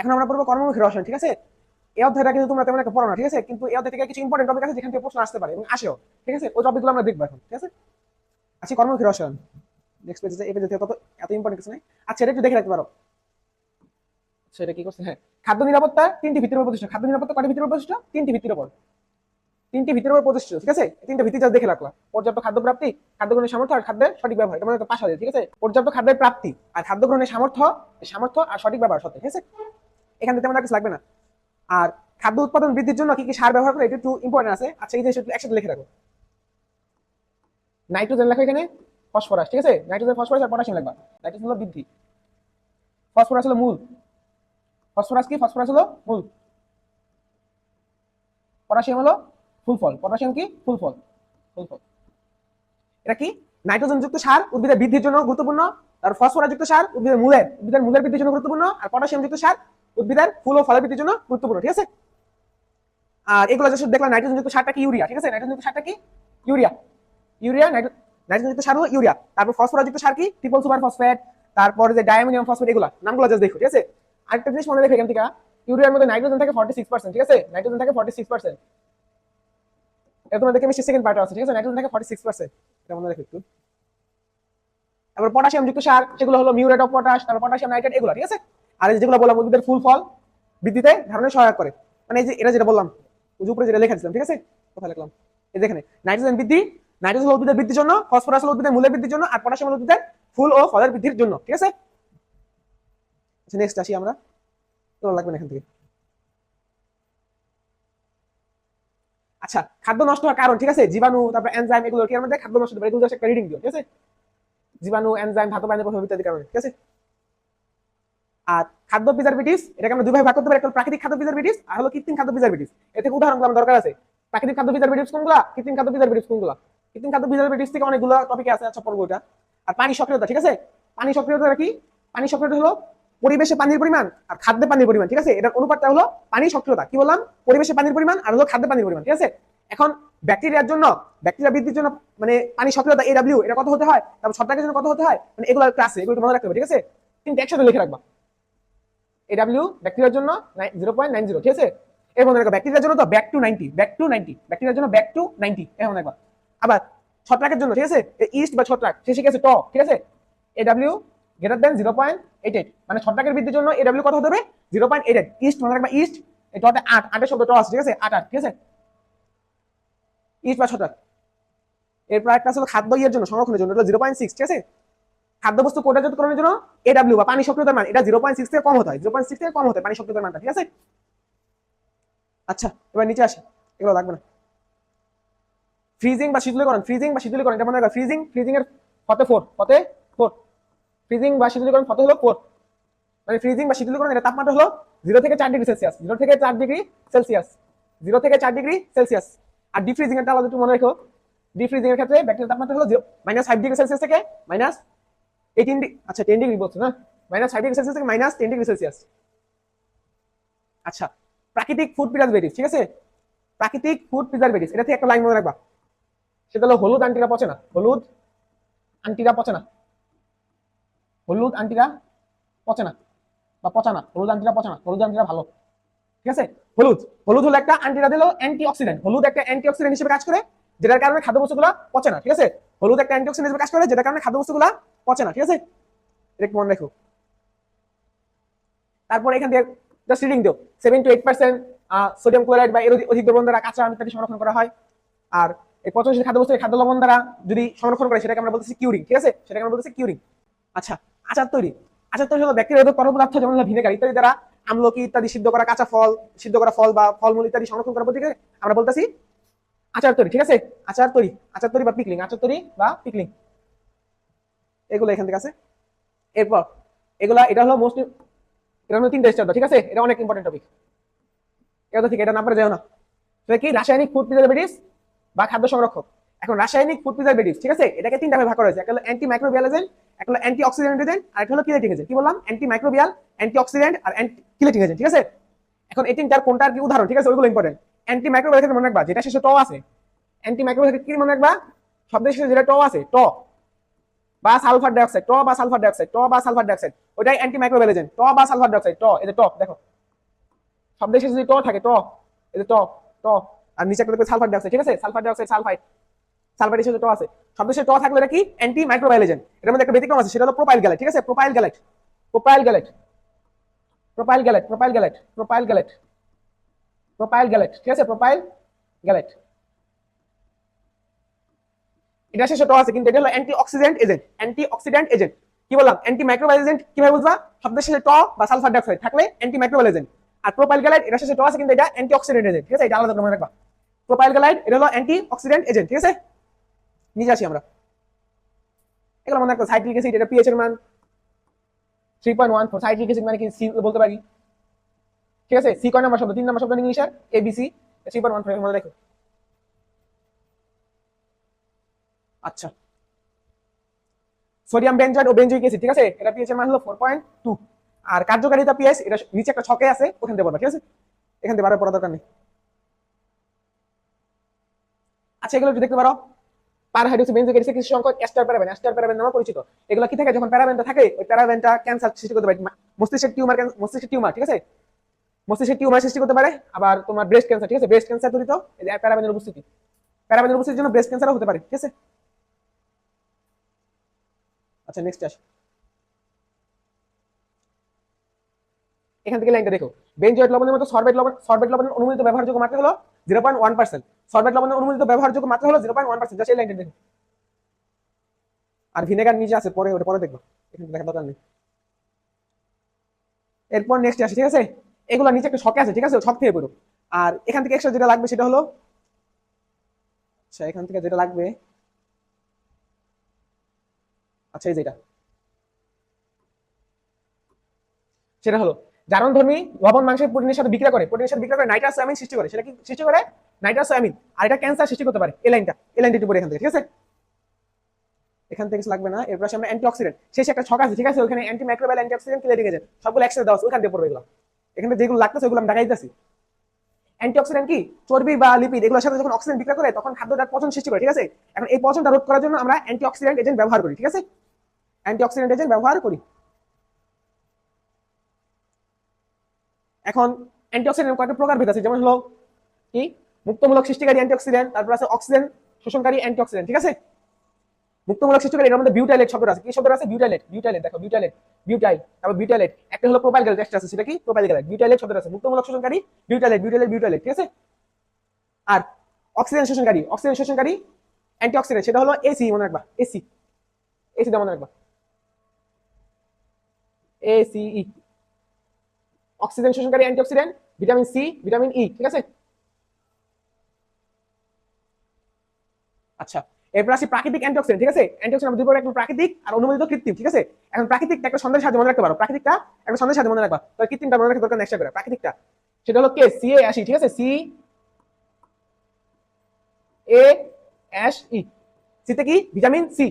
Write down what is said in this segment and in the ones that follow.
এখন আমরা পড়বো কর্মমুখী রসায়ন, ঠিক আছে? এই অধ্যায়টা কিন্তু তোমরা তেমন একটা পড়ো না, ঠিক আছে? কিন্তু এই অধ্যায় থেকে কিছু ইম্পর্টেন্ট টপিক আছে যেখান থেকে প্রশ্ন আসতে পারে এবং আসেও, ঠিক আছে? ওই টপিকগুলো আমরা দেখবো এখন, ঠিক আছে? আচ্ছা, কর্মমুখী রসায়ন নেক্সট পেজে, এই পেজে তত এত ইম্পর্টেন্ট কিছু নাই। আচ্ছা, এটা একটু দেখে রাখতে পারো। সেটা কি করছে? হ্যাঁ, খাদ্য নিরাপত্তা তিনটি ভিত্তির উপর প্রতিষ্ঠিত। খাদ্য নিরাপত্তা কয়টি ভিত্তির উপর প্রতিষ্ঠিত? তিনটি ভিত্তির উপর, তিনটি ভিত্তির উপর প্রতিষ্ঠিত, ঠিক আছে? তিনটা ভিত্তি যা দেখে রাখলাম: পর্যাপ্ত খাদ্য প্রাপ্তি, খাদ্য গ্রহণের সামর্থ্য, আর খাদ্যের সঠিক ব্যবহার। এটা মানে একটা পাশা, ঠিক আছে? পর্যাপ্ত খাদ্যের প্রাপ্তি আর খাদ্য গ্রহণের সামর্থ্য, সামর্থ্য আর সঠিক ব্যবহার সত্য, ঠিক আছে? এখান থেকে তেমন কিছু লাগবে না। আর খাদ্য উৎপাদন বৃদ্ধির জন্য কি কি সার ব্যবহার করে, এটা একটু ইম্পর্টেন্ট আছে। আচ্ছা, এই জিনিসটা একটু একসাথে লিখে রাখো। নাইট্রোজেন লেখো এখানে, ফসফরাস, ঠিক আছে? নাইট্রোজেন, ফসফরাস আর পটাশিয়াম লাগবে। নাইট্রোজেন হলো বৃদ্ধি, ফসফরাস হলো মূল। ফসফরাস কি? ফসফরাস হলো মূল। পটাশিয়াম হলো ফুল ফল। পটাশিয়াম কি? ফুল ফল, ফুল ফল। এটা কি? নাইট্রোজেন যুক্ত সার উদ্ভিদের বৃদ্ধির জন্য গুরুত্বপূর্ণ, আর ফসফরাস যুক্ত সার উদ্ভিদের মূলের বৃদ্ধির জন্য গুরুত্বপূর্ণ, আর পটাশিয়াম যুক্ত সার উদ্ভিদের ফুল ও ফলের বৃদ্ধির জন্য গুরুত্বপূর্ণ, ঠিক আছে? আর এগুলো যেসব দেখলাম, নাইট্রোজেন যুক্ত সারটা কি? ইউরিয়া, ঠিক আছে? নাইট্রোজেন যুক্ত সারটা কি? ইউরিয়া। ইউরিয়া, নাইট্রোজেন যুক্ত সার হলো ইউরিয়া। তারপর ফসফরাস যুক্ত সার কি? Triple super phosphate. তারপর যে ডায়ামিনিয়াম ফসফেট, এগুলা নামগুলো জাস্ট দেখো, ঠিক আছে? আরেকটা জিনিস মনে রেখো এখান থেকে, ইউরিয়ার মধ্যে নাইট্রোজেন থাকে 46%, ঠিক আছে? নাইট্রোজেন থাকে 46%। এটা তোমাদের কেমিস্ট্রি সেকেন্ড পার্টে আছে, ঠিক আছে? নাইট্রোজেন থাকে 46%, এটা মনে রেখো একটু। তারপর পটাশিয়াম যুক্ত সার, সেগুলো হলো মিউরেট অফ পটাশ, তারপর পটাশিয়াম নাইট্রেট, এগুলো, ঠিক আছে? আর এই যেগুলো বললাম, উদ্ভিদের ফুল ফল বৃদ্ধিতে ধারণে সহায়ক করে, মানে এই যে এটা যেটা বললাম, উপরে যেটা লেখা দিলাম, ঠিক আছে? কোথায় লিখলাম? এই যেখানে নাইট্রোজেন বৃদ্ধি, নাইট্রোজেন উদ্ভিদের বৃদ্ধির জন্য, ফসফরাস উদ্ভিদের মূলের বৃদ্ধির জন্য, আর পটাশিয়াম উদ্ভিদের ফুল ও ফলের বৃদ্ধির জন্য, ঠিক আছে? আচ্ছা, নেক্সট আসি আমরা, তো লাগবে না এখান থেকে। আচ্ছা, খাদ্য নষ্ট হওয়ার কারণ, ঠিক আছে? জীবাণু, তারপর এনজাইম, এগুলো কি আমাদের খাদ্য নষ্ট হতে পারে, এগুলো জাস্ট একটা রিডিং দিও, ঠিক আছে? জীবাণু, এনজাইম, ধাতব আয়নের প্রভাব ইত্যাদি কারণে, ঠিক আছে? আর খাদ্য প্রিজারভেটিভস, এটাকে আমরা দুই ভাগে ভাগ করতে পারি, একটা প্রাকৃতিক খাদ্য প্রিজারভেটিভস আর হলো কৃত্রিম খাদ্য প্রিজারভেটিভস। এর থেকে উদাহরণ আমার দরকার আছে। প্রাকৃতিক খাদ্য প্রিজারভেটিভস কোনগুলা, কৃত্রিম খাদ্য প্রিজারভেটিভস কোনগুলা? কৃত্রিম খাদ্য প্রিজারভেটিভস থেকে অনেকগুলো টপিক আছে, আচ্ছা পড়বো এটা। আর পানি সক্রিয়তা, ঠিক আছে? পানি সক্রিয়তা কি? পানি সক্রিয়তা হলো পরিবেশে পানির পরিমাণ আর খাদ্যে পানির পরিমাণ, ঠিক আছে? এটার অনুপাতটা হলো পানি সক্রিয়তা। কি বললাম? পরিবেশে পানির পরিমাণ আর হলো খাদ্যে পানির পরিমাণ, ঠিক আছে? এখন ব্যাকটেরিয়ার জন্য, ব্যাকটেরিয়া বৃদ্ধির জন্য মানে পানি সক্রিয়তা AW, এটা কত হতে হয়? তারপর ছত্রাকের জন্য কত হতে হয়? মানে এগুলো ক্লাসে, এগুলো মনে রাখতে হবে, ঠিক আছে? কিন্তু একসাথে লিখে রাখবা। AW ব্যাকটেরিয়ার জন্য 0.90, ঠিক আছে? এর মনে রাখো ব্যাকটেরিয়ার জন্য তো ব্যাক টু 90, ব্যাক টু 90, ব্যাকটেরিয়ার জন্য ব্যাক টু 90, এর মনে রাখবা। আবার ছত্রাকের জন্য, ঠিক আছে, ইস্ট বা ছত্রাক, সে শিখে আছে ট, ঠিক আছে? AW গ্রেটার দেন 0.88, মানে ছত্রাকের বৃদ্ধির জন্য AW কত হতে হবে? 0.88। ইস্ট মনে রাখবা, ইস্ট এই টতে 8, 8 শব্দ ট আছে, ঠিক আছে? 8, 8, ঠিক আছে? ইস্ট বা ছত্রাক। এরপর একটা হলো খাদ্য ইয়ের জন্য, সংরক্ষণের জন্য, এটা 0.6, ঠিক আছে? খাদ্যবস্তু কোটাজাতকরণের জন্য AW বা পানি সক্রিয়তার মান, এটা 0.6 থেকে কম হতে হয়, 0.6 থেকে কম হতে হয় পানি সক্রিয়তার মানটা, ঠিক আছে? আচ্ছা, এবার নিচে আসি, এগুলো লাগবে না। ফ্রিজিং বা শীতলীকরণ, ফ্রিজিং বা শীতলীকরণ, এটা মনে রাখো। ফ্রিজিং, ফ্রিজিং এর ফতে 4, ফতে 4। ফ্রিজিং বা শীতলীকরণ ফতে হলো 4, মানে ফ্রিজিং বা শীতলীকরণ এর তাপমাত্রা হলো 0 থেকে 4 ডিগ্রি সেলসিয়াস, 0 থেকে 4 ডিগ্রি সেলসিয়াস, 0 থেকে 4 ডিগ্রি সেলসিয়াস। আর ডিফ্রিজিং এরটা আলাদা একটু মনে রাখো। ডিফ্রিজিং এর ক্ষেত্রে ব্যাকটেরিয়ার তাপমাত্রা হলো -5 ডিগ্রি সেলসিয়াস থেকে -18 ডিগ্রি, আচ্ছা 10 ডিগ্রি বলছো না, -5 ডিগ্রি সেলসিয়াস থেকে -10 ডিগ্রি সেলসিয়াস। আচ্ছা, প্রাকৃতিক ফুড প্রিজারভেটিভ, ঠিক আছে? প্রাকৃতিক ফুড প্রিজারভেটিভ, এটা থেকে একটা লাইন মনে রাখবা, সেটা হলো হলুদ আন্টিরা পচে না, হলুদ আন্টিরা পচে না, হলুদ আন্টিরা পচে না বা পচানা, হলুদ আন্টিরা পচানা, হলুদ আন্টিরা ভালো, ঠিক আছে? হলুদ, হলুদ হলো একটা আন্টিরা দিল অ্যান্টিঅক্সিডেন্ট, হলুদ একটা অ্যান্টিঅক্সিডেন্ট হিসেবে কাজ করে, যেটার কারণে খাদ্যবস্তুগুলো পচে না, ঠিক আছে? হলুদ একটা অ্যান্টিঅক্সিডেন্ট হিসেবে কাজ করে, যেটার কারণে খাদ্যবস্তুগুলো পচে না, ঠিক আছে? এটা একটু মনে রাখো। তারপর এখান থেকে জাস্ট রিডিং দিও, 7 to 8% সোডিয়াম ক্লোরাইড বা এর অধিক দ্রবণ দ্বারা কাঁচা আম ইত্যাদি সংরক্ষণ করা হয়। আর এই পচনশীল খাদ্যবস্তু খাদ্য লবণ দ্বারা যদি সংরক্ষণ করে, সেটাকে আমরা বলতেছি কিউরিং, ঠিক আছে? সেটাকে আমরা বলতেছি কিউরিং। আচ্ছা, আচার তৈরি, আচার তৈরি হলো ব্যাকটেরিয়া তরল পদার্থ, যেমন হলো ভিনেগার ইত্যাদি দ্বারা আমলকি ইত্যাদি সিদ্ধ করা কাঁচা ফল, সিদ্ধ করা ফল বা ফলমূল ইত্যাদি সংরক্ষণ করার প্রক্রিয়াকে আমরা বলতেছি আচার তৈরি, ঠিক আছে? আচার তৈরি, আচার তৈরি বা পিকলিং, আচার তৈরি বা পিকলিং, এগুলো এখান থেকে আছে। এরপর এগুলা, এটা হলো মোস্ট, এটা হলো 3টা স্টেপ, ঠিক আছে? এটা অনেক ইম্পর্টেন্ট টপিক, এটা থেকে এটা না পারে যাও না। সেটা কি? রাসায়নিক ফুড প্রিজারভেটিভস বা খাদ্য সংরক্ষক। এখন রাসায়নিক ফুড প্রিজারভেটিভস, ঠিক আছে, এটাকে 3টা ভাগে ভাগ করা হয়েছে। একটা হলো অ্যান্টি মাইক্রোবিয়াল এজেন্ট, একটা হলো অ্যান্টি অক্সিডেন্ট এজেন্ট, আর একটা হলো কিলেটিক এজেন্ট। কি বললাম? অ্যান্টি মাইক্রোবিয়াল, অ্যান্টি অক্সিডেন্ট আর কিলেটিক এজেন্ট, ঠিক আছে? এখন এই 3টার কোনটার কি উদাহরণ, ঠিক আছে? ওইগুলো ইম্পর্টেন্ট। অ্যান্টি মাইক্রোবিয়াল ক্ষেত্রে মনে রাখবা, যেটা শেষে ট আছে, অ্যান্টি মাইক্রোবিয়াল ক্ষেত্রে কি মনে রাখবা? শব্দের শেষে যেটা ট আছে, ট বা সালফার ডাইঅক্সাইড, ট বা সালফার ডাইঅক্সাইড, ট বা সালফার ডাইঅক্সাইড, ওইটাই অ্যান্টি মাইক্রোবিয়াল এজেন্ট। ট বা সালফার ডাইঅক্সাইড, ট, এই যে ট দেখো, শব্দের শেষে যদি ট থাকে, ট, এই যে ট, ট, আর নিচে একটা দেখবে সালফার ডাইঅক্সাইড, ঠিক আছে, সালফার ডাইঅক্সাইড, সালফাইড, সালফাইডের শেষে ট আছে, শব্দের শেষে ট থাকলে এটা কি অ্যান্টি মাইক্রোবায়াল এজেন্ট। এটার মধ্যে একটা ব্যতিক্রম আছে, সেটা হলো প্রোপাইল গ্যালেট, ঠিক আছে, propyl gallate, propyl gallate, propyl gallate, propyl gallate, propyl gallate, propyl gallate, ঠিক আছে, প্রোপাইল গ্যালেট, এটা শেষে ট আছে, কিন্তু এটা হলো anti oxidant agent, anti oxidant agent. কি বললাম, অ্যান্টি মাইক্রোবায়াল এজেন্ট কিভাবে বুঝবা, শব্দের শেষে ট বা সালফার ডাইঅক্সাইড থাকলে অ্যান্টি মাইক্রোবায়াল এজেন্ট। আর প্রোপাইল গ্যালাইড এটা শেষে ট আছে, কিন্তু এটা অ্যান্টি অক্সিডেন্ট এজেন্ট, ঠিক আছে, এটা আলাদা করে মনে রাখবা। প্রোপাইল গ্যালাইড এটা হলো অ্যান্টি অক্সিডেন্ট এজেন্ট, ঠিক আছে। নিচে আসি আমরা, এগুলো মনে রাখবো। সাইট্রিক অ্যাসিড এটা পিএইচ এর মান 3.14, সাইট্রিক অ্যাসিড মানে কি সি বলতে পারি, ঠিক আছে। সি কয় নাম্বার শব্দ, 3 নাম্বার শব্দ ইংলিশের এবিসি, 3.14 মনে রাখো। আচ্ছা, সোডিয়াম বেনজয়েড ও বেনজয়িক অ্যাসিড, ঠিক আছে, এটা পিএইচ এর মান হলো 4.2, আর কার্যকারিতা পিএইচ এটা নিচে একটা ছকে আছে, ওখান থেকে বলবা, ঠিক আছে, এখান থেকে বারবার পড়া দরকার নেই। আচ্ছা, এগুলো একটু দেখতে পারো, পার হাইড্রোক্সি বেনজয়িক অ্যাসিড কিছু সংখ্যক এস্টার প্যারাবেন, এস্টার প্যারাবেন নামে পরিচিত। এগুলো কি থাকে, যখন প্যারাবেনটা থাকে ওই প্যারাবেনটা ক্যান্সার সৃষ্টি করতে পারে, মস্তিষ্কের টিউমার, মস্তিষ্কের টিউমার, ঠিক আছে, মস্তিষ্কের টিউমার সৃষ্টি করতে পারে, আবার তোমার ব্রেস্ট ক্যান্সার, ঠিক আছে, ব্রেস্ট ক্যান্সার জড়িত এই প্যারাবেনের উপস্থিতি, প্যারাবেনের উপস্থিতির জন্য ব্রেস্ট ক্যান্সারও হতে পারে, ঠিক আছে। আচ্ছা, নেক্সট আসি, এখান থেকে লাইনটা দেখো, বেনজয়েড লবণের মতো সরবেট লবণের অনুমোদিত ব্যবহারযোগ্য মাত্রা হলো 0.1%, সরবেট লবণের অনুমোদিত ব্যবহারযোগ্য মাত্রা হলো 0.1%, জাস্ট এই লাইনটা দেখো। আর ভিনেগার নিচে আছে, পরে ওটা পরে দেখবো, এখানে দেখা দরকার নেই। এরপর নেক্সট আসি, ঠিক আছে, এগুলো নিচে একটা শকে আছে, ঠিক আছে, শক থেকে পড়ো। আর এখান থেকে এক্সট্রা যেটা লাগবে সেটা হলো, আচ্ছা এখান থেকে যেটা লাগবে, আচ্ছা এই যেটা, সেটা হলো জারণধর্মী লবণ মাংসের প্রোটিনের সাথে বিক্রিয়া করে, প্রোটিনের সাথে বিক্রিয়া করে নাইট্রাস অ্যামিন সৃষ্টি করে, সেটা কি সৃষ্টি করে, নাইট্রাস অ্যামিন, আর এটা ক্যান্সার সৃষ্টি করতে পারে। এই লাইনটা, এই লাইনটা একটু পরে এখান থেকে, ঠিক আছে, এখান থেকে কিছু লাগবে না। এরপর আমরা অ্যান্টিঅক্সিডেন্ট, শেষে একটা ছক আছে, ঠিক আছে, ওখানে anti microbial, antioxidant, chelating agent সবগুলো একসাথে দেওয়া আছে, ওখান থেকে পড়বে এগুলো, এখানে যেগুলো লাগতেছে ওগুলো আমি দেখাই দিতেছি। অ্যান্টিঅক্সিডেন্ট কি, চর্বি বা লিপিড এগুলোর সাথে যখন অক্সিজেন বিক্রিয়া করে তখন খাদ্যটার পচন সৃষ্টি করে, ঠিক আছে। এখন এই পচনটা রোধ করার জন্য আমরা অ্যান্টিঅক্সিডেন্ট এজেন্ট ব্যবহার করি, ঠিক আছে, অ্যান্টিঅক্সিডেন্ট এজেন্ট ব্যবহার করি। এখন অ্যান্টিঅক্সিডেন্ট কয়েকটা প্রকার ভেদ আছে, যেমন হলো কি, মুক্তমূলক সৃষ্টিকারী অ্যান্টিঅক্সিডেন্ট, তারপর আছে অক্সিজেন শোষণকারী অ্যান্টিঅক্সিডেন্ট, ঠিক আছে। মুক্তমূলক সৃষ্টিকারী, এর মধ্যে বিউটাইলেট শব্দ আছে, কি শব্দ আছে, বিউটাইলেট, বিউটাইলেট দেখো, বিউটাইলেট, বিউটাইল, তারপর বিউটাইলেট, একটা হলো প্রোপাইল গ্যাস আছে, সেটা কি, প্রোপাইল গ্যাস, বিউটাইলেট শব্দ আছে, মুক্তমূলক শোষণকারী বিউটাইলেট, বিউটাইলেট, বিউটাইলেট, ঠিক আছে। আর অক্সিজেন শোষণকারী, অক্সিজেন শোষণকারী অ্যান্টিঅক্সিডেন্ট, সেটা হলো এসি, মনে রাখবা, এসি, এসি দা মনে রাখবা, এসিই, অক্সিজেন শোষণকারী antioxidant, vitamin C, vitamin E, ঠিক আছে। আচ্ছা, এরপর আসি প্রাকৃতিক অ্যান্টিঅক্সিডেন্ট, ঠিক আছে, অ্যান্টিঅক্সিডেন্ট দুই প্রকার, একটা প্রাকৃতিক আর অনুমোদিত কৃত্রিম, ঠিক আছে। এখন প্রাকৃতিকটা একটা সন্দেহের সাহায্যে মনে রাখতে পারো, প্রাকৃতিকটা একটা সন্দেহের সাহায্যে মনে রাখবা, তবে কৃত্রিমটা মনে রাখতে দরকার নেই, করে প্রাকৃতিকটা সেটা হলো কে, CA80, ঠিক আছে, CA80, সিতে কি ভিটামিন সি,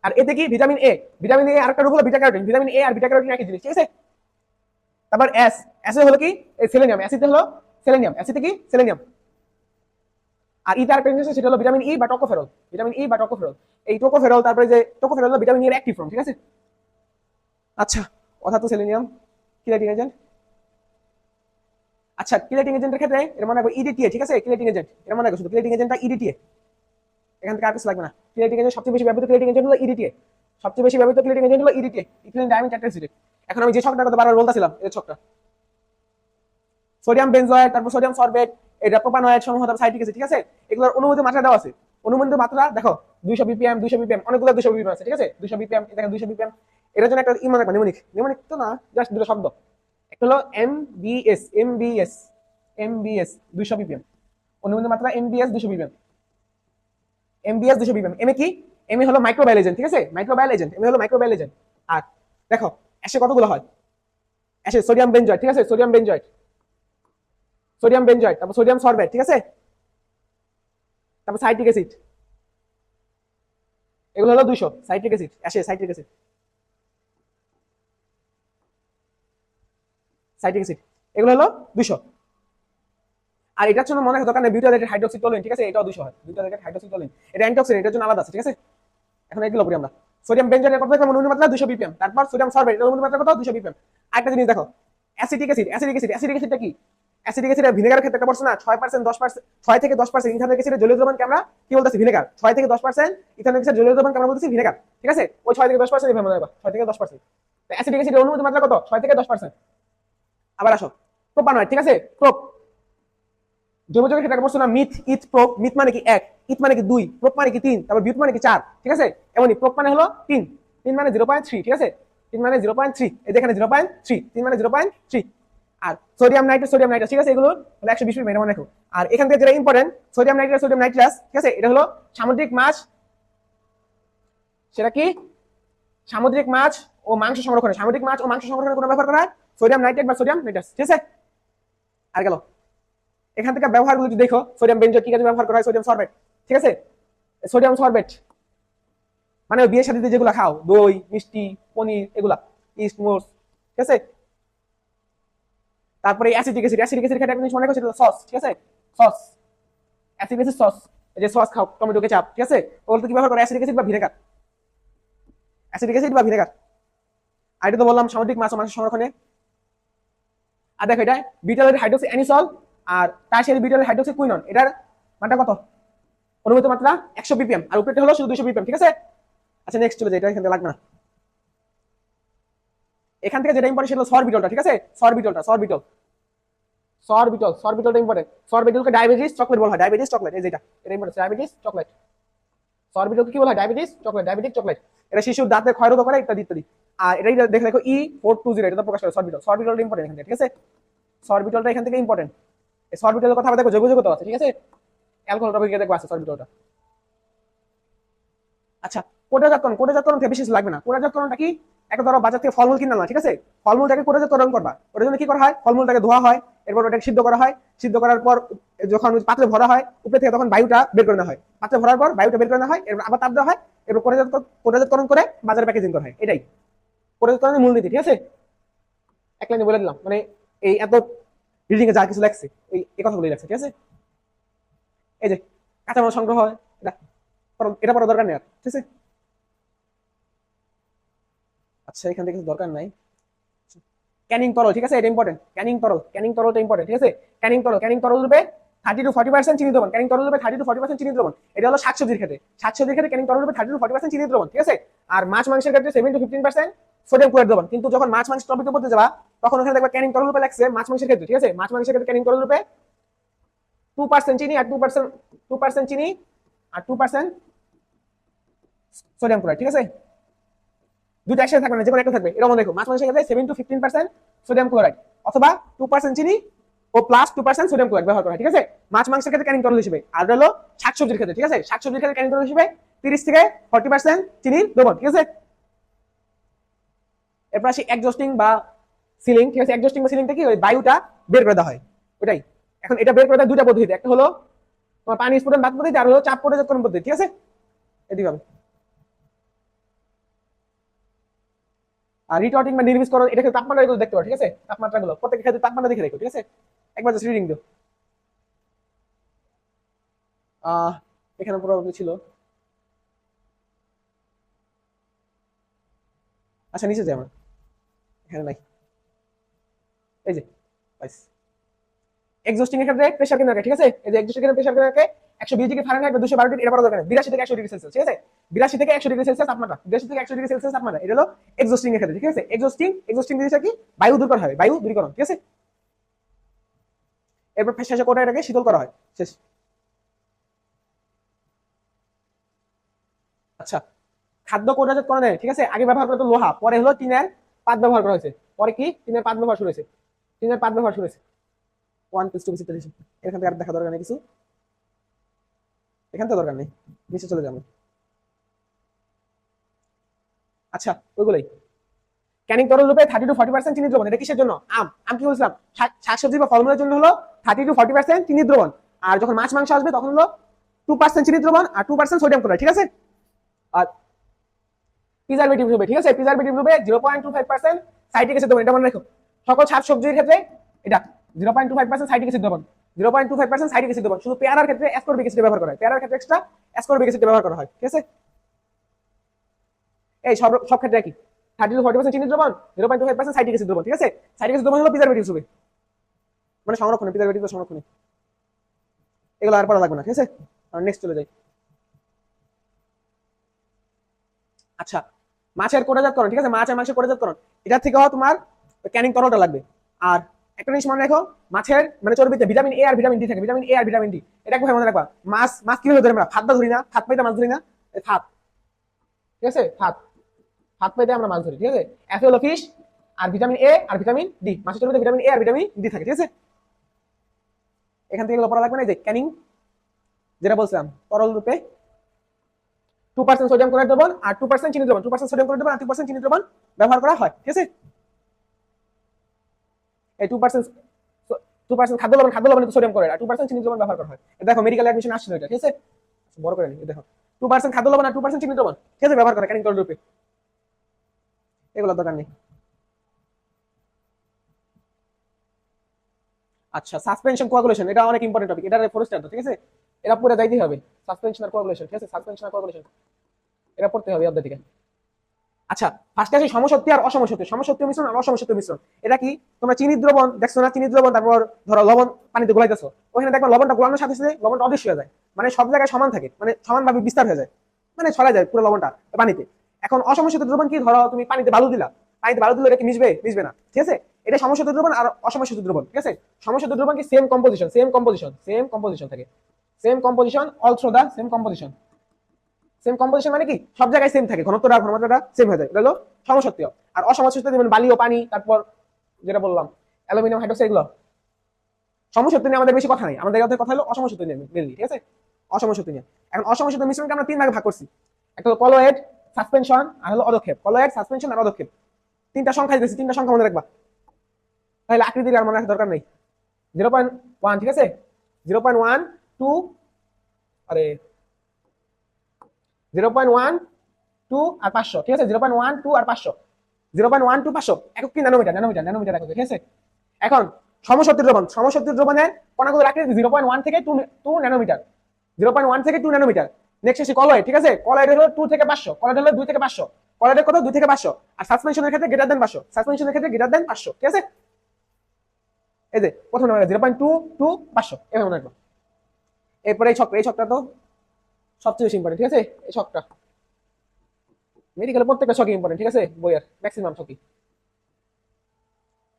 আর এতে কি ভিটামিন এ, ভিটামিন এ আরেকটা রূপ হলো বিটা ক্যারোটিন, ভিটামিন এ আর বিটা ক্যারোটিন একই জিনিস, ঠিক আছে। তারপর এস হলো কি সেলেনিয়াম, অ্যাসিডে হলো সেলেনিয়াম, অ্যাসিডে কি সেলেনিয়াম, আর ই তার একটা জিনিস সেটা হলো ভিটামিন ই বা টোকোফেরল, ভিটামিন ই বা টোকোফেরল, এই টোকোফেরল, তারপরে যে টোকোফেরল হলো ভিটামিন ই এর অ্যাক্টিভ ফর্ম, ঠিক আছে। আচ্ছা, অর্থাৎ সেলেনিয়াম, কিলেটিং এজেন্ট। আচ্ছা, কিলেটিং এজেন্টের ক্ষেত্রে এর মনে রাখবো ইডিটিএ, ঠিক আছে, কিলেটিং এজেন্ট এর মনে রাখবো, শুধু কিলেটিং এজেন্টটা ইডিটিএ, এখান থেকে আর কিছু লাগবে না। কিলেটিং এজেন্ট সবচেয়ে বেশি ব্যবহৃত কিলেটিং এজেন্ট হলো ইডিটিএ, সবচেয়ে বেশি ব্যবহৃত কিলেটিং এজেন্ট হলো ইডিটিএ, ইথিলিন ডাইমিন টেট্রাসিলেট। এখন আমি যে ছকটার কথা বারবার বলতেছিলাম, এই ছকটা, সোডিয়াম বেনজয়েড, তারপর সোডিয়াম সরবেট, এটা প্রোপানয়েড সমূহ, তারপর সাইট্রিক অ্যাসিড, ঠিক আছে, এগুলোর অনুমোদিত মাত্রা দেওয়া আছে, অনুমোদিত মাত্রা দেখো 200 বিপিএম, 200 বিপিএম, অনেকগুলো 200 বিপিএম আছে, ঠিক আছে, 200 বিপিএম, দেখেন 200 বিপিএম, এর জন্য একটা ইমান রাখবা, নিউমোনিক, নিউমোনিক তো না, জাস্ট দুটো শব্দ, একটা হলো এমবিএস, এমবিএস, এমবিএস 200 বিপিএম, অনুমোদিত মাত্রা MBS 200 BPM, MBS 200 BPM. M A কি, এম এ হলো মাইক্রোবায়াল এজেন্ট, ঠিক আছে, মাইক্রোবায়াল এজেন্ট, এম এ হলো মাইক্রোবায়াল এজেন্ট। আর দেখো অ্যাশে কতগুলো হয়, অ্যাশে সোডিয়াম বেনজয়েড, ঠিক আছে, সোডিয়াম বেনজয়েড, সোডিয়াম বেনজয়েড, তারপর সোডিয়াম সরবেট, ঠিক আছে, তারপর সাইট্রিক অ্যাসিড, এগুলো হলো 200, সাইট্রিক অ্যাসিড, অ্যাশে সাইট্রিক অ্যাসিড, সাইট্রিক অ্যাসিড, এগুলো হলো 200। আর এটার জন্য মনে রাখা দরকার নেই, বিউটাইলেটেড হাইড্রোক্সি টলুইন, ঠিক আছে, এটাও 200 হয়, বিউটাইলেটেড হাইড্রোক্সি টলুইন, এটা অ্যান্টিঅক্সিডেন্ট, এটার জন্য আলাদা আছে, ঠিক আছে। এখন এগুলো করি আমরা, সোডিয়াম বেনজয়েডের কত দেখলাম, অনুমোদিত মাত্রা 200 বিপিএম, তারপর সোডিয়াম সরবেট, এর অনুমোদিত মাত্রা কত, 200 বিপিএম। আরেকটা জিনিস দেখো, acetic acid, acidic acid, acidic অ্যাসিডটা কি, অ্যাসিডিক অ্যাসিড আর ভিনেগারের ক্ষেত্রে একটা পড়ছে না 6% 10%, 6 থেকে 10% ইথানলিক অ্যাসিডের জলীয় দ্রবণকে আমরা কি বলতেছি ভিনেগার, 6 থেকে 10% ইথানলিক অ্যাসিডের জলীয় দ্রবণকে আমরা বলতেছি ভিনেগার, ঠিক আছে? ওই 6 থেকে 10% এভাবে মনে রাখবা, 6 থেকে 10%। তো অ্যাসিডিক অ্যাসিডের অনুমতি মাত্রা কত? 6 থেকে 10%। আবার আসো প্রোপানয়েড, ঠিক আছে? প্রোপ জৈব যৌগের ক্ষেত্রে পড়ছো না মিথ, ইথ, প্রোপ। মিথ মানে কি 1, ইথ মানে কি 2, প্রোপ মানে কি 3, তারপর বিউট মানে কি 4, ঠিক আছে? এমনই প্রোপ মানে হলো 3, 3 মানে 0.3, ঠিক আছে? 3 মানে 0.3, এই যে এখানে 0.3, 3 মানে 0.3। আর সোডিয়াম নাইট্রেট, সোডিয়াম নাইট্রাস, ঠিক আছে? এগুলো হলো 120 মিলি মনে রাখো। আর এখান থেকে যেটা important, sodium nitrate, sodium nitrous, ঠিক আছে? এটা হলো সামুদ্রিক মাছ, সেটা কি সামুদ্রিক মাছ ও মাংস সংরক্ষণে, সামুদ্রিক মাছ ও মাংস সংরক্ষণে কোনো ব্যবহার করা হয় সোডিয়াম নাইট্রেট বা সোডিয়াম নাইট্রাস, ঠিক আছে? আর গেল এখান থেকে ব্যবহারগুলো যদি দেখো, সোডিয়াম বেনজোয়েট কি কাজে ব্যবহার করা হয়? সোডিয়াম সরবেট, ঠিক আছে? সোডিয়াম সরবেট মানে বিয়ের সাথে যেগুলো খাও, দই, মিষ্টি, পনির, এগুলা, ইস্ট, মোর্স, ঠিক আছে? তারপরে অ্যাসিডিক অ্যাসিড, অ্যাসিডিক অ্যাসিড খেতে একটা জিনিস মনে রাখো, সেটা সস, ঠিক আছে? সস, অ্যাসিডিক অ্যাসিড সস, এই যে সস খাও, টমেটো কেচাপ, ঠিক আছে? ওগুলো কি ব্যবহার করে? অ্যাসিডিক অ্যাসিড বা ভিনেগার, অ্যাসিডিক অ্যাসিড বা ভিনেগার। আর এটা তো বললাম সামুদ্রিক মাছ ও মাংস সংরক্ষণে। আর দেখো এটা বিটালের হাইড্রোক্সি অ্যানিসল আর টারশিয়ারি বিটালের হাইড্রোক্সি কুইনন, এটার মানটা কত? অনুমতি মাত্রা 100 ppm, আর উপরেটা হলো শুধু 200 ppm, ঠিক আছে? আচ্ছা নেক্সট চলে যাই, এটা এখান থেকে লাগবে না। এখান থেকে যেটা ইম্পর্টেন্ট সেটা সরবিটলটা, ঠিক আছে? সরবিটলটা, সরবিটল, সরবিটল, সরবিটলটা ইম্পর্টেন্ট। সরবিটলকে ডায়াবেটিস চকলেট বলা হয়, ডায়াবেটিস চকলেট, এই যেটা এটা ইম্পর্টেন্ট, ডায়াবেটিস চকলেট। সরবিটলকে কি বলা হয়? Diabetes chocolate, diabetic chocolate. এটা শিশুর দাঁতে ক্ষয়রোধ করে ইত্যাদি ইত্যাদি। আর এটাই দেখে দেখো E420, এটা প্রকাশ করে সরবিটল, সরবিটলটা ইম্পর্টেন্ট এখান থেকে, ঠিক আছে? সরবিটলটা এখান থেকে ইম্পর্টেন্ট। এই সরবিটলের কথা দেখো জৈব যৌগ আছে, ঠিক আছে? অ্যালকোহল টপিকে দেখো আছে সরবিটলটা। আচ্ছা কোটাজাতকরণ, কোটাজাতকরণ থেকে বিশেষ লাগবে না। কোটাজাতকরণটা কি? একটা ধরো বাজার থেকে ফলমূল কিনলাম না, ঠিক আছে? ফলমূলটাকে কোটাজাতকরণ করবা, ওটার জন্য কি করা হয়? ফলমূলটাকে ধোয়া হয়, এরপর ওটাকে সিদ্ধ করা হয়, সিদ্ধ করার পর যখন পাত্রে ভরা হয় উপরে থেকে তখন বায়ুটা বের করে নেওয়া হয়, পাত্রে ভরার পর বায়ুটা বের করে নেওয়া হয়, এরপর আবার তাপ দেওয়া হয়, এরপর কোটাজাতকরণ করে বাজারে প্যাকেজিং করা হয়। এটাই কোটাজাতকরণের মূলনীতি, ঠিক আছে? এক লাইনে বলে দিলাম, মানে এই এত রিডিং এ যা কিছু লাগছে এই কথাগুলোই লাগছে, ঠিক আছে? এই যে কাঁচামাল সংগ্রহ হয়, এটা এটা পড়ার দরকার নেই আর, ঠিক আছে? আচ্ছা এখান থেকে কিছু দরকার নাই। ক্যানিং তরল, ঠিক আছে? এটা ইম্পর্টেন্ট, ক্যানিং তরল, ক্যানিং তরলটা ইম্পর্টেন্ট, ঠিক আছে? ক্যানিং তরল, ক্যানিং তরল রূপে 30 to 40% চিনি দ্রবণ, ক্যানিং তরল রূপে 30 to 40% চিনি দ্রবণ। এটা হলো শাকসবজির ক্ষেত্রে, শাকসবজির ক্ষেত্রে ক্যানিং তরল রূপে 30 to 40% চিনি দ্রবণ, ঠিক আছে? আর মাছ মাংসের ক্ষেত্রে 7 to 15% সোডিয়াম ক্লোরাইড দ্রবণ। কিন্তু যখন মাছ মাংস টপিকে পড়তে যাবা তখন ওখানে দেখবা ক্যানিং তরল রূপে লাগছে মাছ মাংসের ক্ষেত্রে, ঠিক আছে? মাছ মাংসের ক্ষেত্রে ক্যানিং তরল রূপে 2% চিনি আর 2% চিনি আর 2% সোডিয়াম ক্লোরাইড, ঠিক আছে? দুটো একসাথে থাকবে না, যে কোনো একটা থাকবে। এরকম দেখো মাছ মাংসের ক্ষেত্রে 7 to 15% সোডিয়াম ক্লোরাইড অথবা 2% চিনি ও প্লাস 2% সোডিয়াম ক্লোরাইড ব্যবহার করা হয়, ঠিক আছে? মাছ মাংসের ক্ষেত্রে ক্যানিং তরল হিসেবে। আর হলো শাকসবজির ক্ষেত্রে, ঠিক আছে? শাকসবজির ক্ষেত্রে ক্যানিং তরল হিসেবে 30 থেকে 40% চিনির দ্রবণ, ঠিক আছে? এরপর আসি এক্সজস্টিং বা সিলিং, ঠিক আছে? এক্সজস্টিং বা সিলিংটা কি? ওই বায়ুটা বের করে দেওয়া হয়, ওটাই। এখন এটা বের করে দেওয়ার দুটা পদ্ধতিতে, একটা হলো তোমার পানি স্ফুটন বাদ পদ্ধতি, আর হলো চাপ পরিবর্তন পদ্ধতি, ঠিক আছে? এদিকে হবে। আর রিটর্টিং বা নির্বিষ্করণ, এটা কিন্তু তাপমাত্রা এগুলো দেখতে পারো, ঠিক আছে? তাপমাত্রাগুলো প্রত্যেকটা ক্ষেত্রে তাপমাত্রা দেখে রাখো, ঠিক আছে? একবার জাস্ট রিডিং দিও। এখানে পুরো ছিল। আচ্ছা নিচে যাই আমরা, এখানে নাই, এই যে পাইছি। এক্সজস্টিং এর ক্ষেত্রে প্রেসার কেন্দ্র রাখে, ঠিক আছে? এই যে এক্সজস্টিং এর ক্ষেত্রে প্রেসার কেন্দ্র রাখে 120 ডিগ্রি ফারেনহাইট বা 212 ডিগ্রি, এটা পড়া দরকার নেই। 82 থেকে 100 ডিগ্রি সেলসিয়াস, ঠিক আছে? 82 থেকে 100 ডিগ্রি সেলসিয়াস তাপমাত্রা, 82 থেকে 100 ডিগ্রি সেলসিয়াস তাপমাত্রা, এটা হলো এক্সজস্টিং এর ক্ষেত্রে, ঠিক আছে? এক্সজস্টিং, এক্সজস্টিং জিনিসটা কি? বায়ু দূর করা হয়, বায়ু দূরীকরণ, ঠিক আছে? এরপর শেষে কোটা এটাকে শীতল করা হয়, শেষ। আচ্ছা খাদ্য কোটাজাতকরণে, ঠিক আছে? আগে ব্যবহার করা হতো লোহা, পরে হলো টিনের পাত ব্যবহার করা হয়েছে। পরে কি? টিনের পাত ব্যবহার শুরু হয়েছে, টিনের পাত ব্যবহার শুরু হয়েছে। 1 2 এখান থেকে আর দেখা দরকার নেই কিছু, এখান থেকে দরকার নেই, নিচে চলে যাবো। আচ্ছা ওইগুলোই ক্যানিং তরল রূপে 30 to 40% চিনি দ্রবণ, এটা কিসের জন্য? আম, আম কি বলছিলাম? শাকসবজি বা ফলমূলের জন্য হলো 30 to 40% চিনি দ্রবণ। আর যখন মাছ মাংস আসবে তখন হলো 2% চিনি দ্রবণ আর 2% সোডিয়াম ক্লোরাইড, ঠিক আছে? আর প্রিজারভেটিভ রূপে, ঠিক আছে? প্রিজারভেটিভ রূপে 0.25% সাইট্রিক অ্যাসিড দ্রবণ, এটা মনে রাখো। সকল শাকসবজির ক্ষেত্রে এটা 0.25% সাইট্রিক অ্যাসিড দ্রবণ, 0.25% সাইট্রিক অ্যাসিড দ্রবণ। শুধু পেয়ারার ক্ষেত্রে অ্যাসকর্বিক অ্যাসিড ব্যবহার করা হয়, পেয়ারার ক্ষেত্রে এক্সট্রা অ্যাসকর্বিক অ্যাসিড ব্যবহার করা হয়, ঠিক আছে? এই সব সব ক্ষেত্রে একই, 30 to 40% চিনি দ্রবণ, 0.25% সাইট্রিক অ্যাসিড দ্রবণ, ঠিক আছে? সাইট্রিক অ্যাসিড দ্রবণ হলো প্রিজারভেটিভ রূপে। মানে সংরক্ষণে, প্রিজারভেটিভ সংরক্ষণে। এগুলো আর পড়া লাগবে না, ঠিক আছে। নেক্সট চলে যাই। আচ্ছা, মাছের কোটাজাতকরণ, ঠিক আছে, মাছ আর মাংসের কোটাজাতকরণ, এটা থেকেও তোমার ক্যানিং তরলটা লাগবে। আর একটা জিনিস মনে রাখো, মাছের মানে চর্বিতে ভিটামিন এ আর ভিটামিন ডি থাকে, ভিটামিন এ আর ভিটামিন ডি, এটা একবার মনে রাখবা। মাছ মাছ কিভাবে ধরি আমরা? ফাঁদ ধরি না? ফাঁদ পাইতে মাছ ধরি না? ফাঁদ, ঠিক আছে, ফাঁদ, ফাঁদ পাইতে আমরা মাছ ধরি, ঠিক আছে। এফ হলো ফিশ, আর ভিটামিন এ আর ভিটামিন ডি, মাছের চর্বিতে ভিটামিন এ আর ভিটামিন ডি থাকে, ঠিক আছে। এখান থেকে এগুলো পড়া লাগবে না। যে ক্যানিং যেটা বলছিলাম, তরল রূপে 2% সোডিয়াম ক্লোরাইড দ্রবণ আর 2% চিনি দ্রবণ, 2% সোডিয়াম ক্লোরাইড দ্রবণ আর 2% চিনি দ্রবণ ব্যবহার করা হয়, ঠিক আছে। এই 2% খাদ্য লবণ, খাদ্য লবণে সোডিয়াম ক্লোরাইড আর 2% চিনি দ্রবণ ব্যবহার করা হয়। দেখো মেডিকেল অ্যাডমিশন আসছে এটা, ঠিক আছে, বড় করে নিই। দেখো 2% খাদ্য লবণ আর 2% চিনি দ্রবণ, ঠিক আছে, ব্যবহার করে ক্যানিং তরল রূপে। এগুলো দরকার নেই। আচ্ছা, সাসপেনশন কোয়াগুলেশন, এটা অনেক ইম্পর্টেন্ট টপিক, এটা ফরেস্টার, ঠিক আছে, এটা পুরো যাইতেই হবে। সাসপেনশন আর কোয়াগুলেশন, ঠিক আছে, সাসপেনশন আর কোয়াগুলেশন এটা পড়তে হবে অধ্যায় থেকে। আচ্ছা, ফার্স্টে আসি সমসত্যি আর অসমসত্যি, সমসত্যি মিশ্রণ আর অসমসত্যি মিশ্রণ। এটা কি? তোমরা চিনি দ্রবণ দেখছো না? চিনি দ্রবণ, তারপর ধরো লবণ পানিতে গোলাইতেছো, ওখানে দেখবা লবণটা গোলানোর সাথে সাথে লবণটা অদৃশ্য হয়ে যায়, মানে সব জায়গায় সমান থাকে, মানে সমানভাবে বিস্তার হয়ে যায়, মানে ছড়া যায় পুরো লবণটা পানিতে। এখন অসমসত্যি দ্রবণ কি? ধরো তুমি পানিতে বালু দিলা, পানিতে বালু দিলে এটা কি মিশবে? মিশবে না, ঠিক আছে। এটা সমসত্যি দ্রবণ আর অসমসত্যি দ্রবণ, ঠিক আছে। সমসত্যি দ্রবণ কি? Same composition, same composition, same composition থাকে, same composition all through the same composition. Same composition মানে কি? সব জায়গায় সেম থাকে, ঘনত্বটা সেম হয়ে যায়, এটা হলো সমসত্য। আর অসমসত্য যেমন বালি ও পানি, তারপর যেটা বললাম অ্যালুমিনিয়াম হাইড্রোক্সাইড, এগুলো সমসত্য নিয়ে আমাদের বেশি কথা নেই, আমাদের কথা হলো অসমসত্য নিয়ে মেনলি, ঠিক আছে, অসমসত্য নিয়ে। এখন অসমসত্য মিশ্রণকে আমরা তিন ভাগে ভাগ করছি, একটা হলো কলয়েড, সাসপেনশন আর হলো অদক্ষেপ। কলয়েড, সাসপেনশন আর অদক্ষেপ, তিনটা সংখ্যা দিয়েছি, তিনটা সংখ্যা মনে রাখবা, তাহলে আকৃতির আর মনে রাখার দরকার নেই। 0.1, ঠিক আছে, 0.1 2, আরে 0.1 2 আর 500, ঠিক আছে, 0.1 2 আর 500, 0.1 2 500 একক কি? ন্যানোমিটার, ন্যানোমিটার, ন্যানোমিটার একক, ঠিক আছে। এখন সমসত্য দ্রবণ, সমসত্য দ্রবণের কণাগুলোর আকৃতি 0.1 থেকে 2 ন্যানোমিটার, 0.1 থেকে 2 ন্যানোমিটার। নেক্সট আসি কলয়েড, ঠিক আছে, কলয়েড হলো 2 থেকে 500, কলয়েড হলো 2 থেকে 500, কলয়েডের কত? 2 থেকে 500। আর সাসপেনশনের ক্ষেত্রে গ্রেটার দেন 500, সাসপেনশনের ক্ষেত্রে গ্রেটার দেন 500, ঠিক আছে। এই যে প্রথম নাম্বার 0.2 2 500, এভাবে মনে রাখবো। এরপরে এই ছকটা তো সবচেয়ে বেশি ইম্পর্টেন্ট, ঠিক আছে, এই ছকটা মেডিকেলের প্রত্যেকটা ছকই ইম্পর্টেন্ট, ঠিক আছে, বইয়ের ম্যাক্সিমাম ছকই।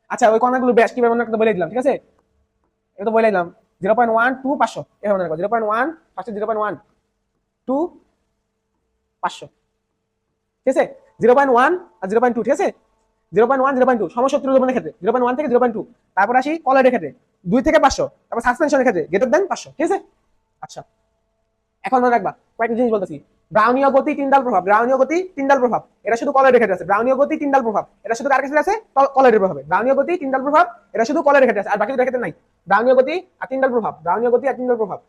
আচ্ছা, ওই কণাগুলো ব্যাস কিভাবে মনে রাখতে বলে দিলাম, ঠিক আছে, এটা তো বলে দিলাম। 0.1 2 500 এভাবে মনে রাখবো। 0.1 ফার্স্টে 0.1 2 500, ঠিক আছে। 0.1 আর 0.2, ঠিক আছে, 0.1 0.2 সমসত্য দ্রবণের ক্ষেত্রে 0.1 থেকে 0.2। তারপর আসি কলয়েডের ক্ষেত্রে 2 থেকে 500, তারপর সাসপেনশনের ক্ষেত্রে গ্রেটার দেন 500, ঠিক আছে। আচ্ছা, এখন মনে রাখবা কয়েকটা জিনিস বলতেছি। ব্রাউনীয় গতি, টিন্ডাল প্রভাব, ব্রাউনীয় গতি, টিন্ডাল প্রভাব, এটা শুধু কলয়েডের ক্ষেত্রে আছে। ব্রাউনীয় গতি, টিন্ডাল প্রভাব, এটা শুধু কার ক্ষেত্রে আছে? কলয়েডের প্রভাবে। ব্রাউনীয় গতি, টিন্ডাল প্রভাব, এটা শুধু কলয়েডের ক্ষেত্রে আছে, আর বাকি দুটোর ক্ষেত্রে নাই। ব্রাউনীয় গতি আর টিন্ডাল প্রভাব, ব্রাউনীয় গতি আর টিন্ডাল প্রভাব,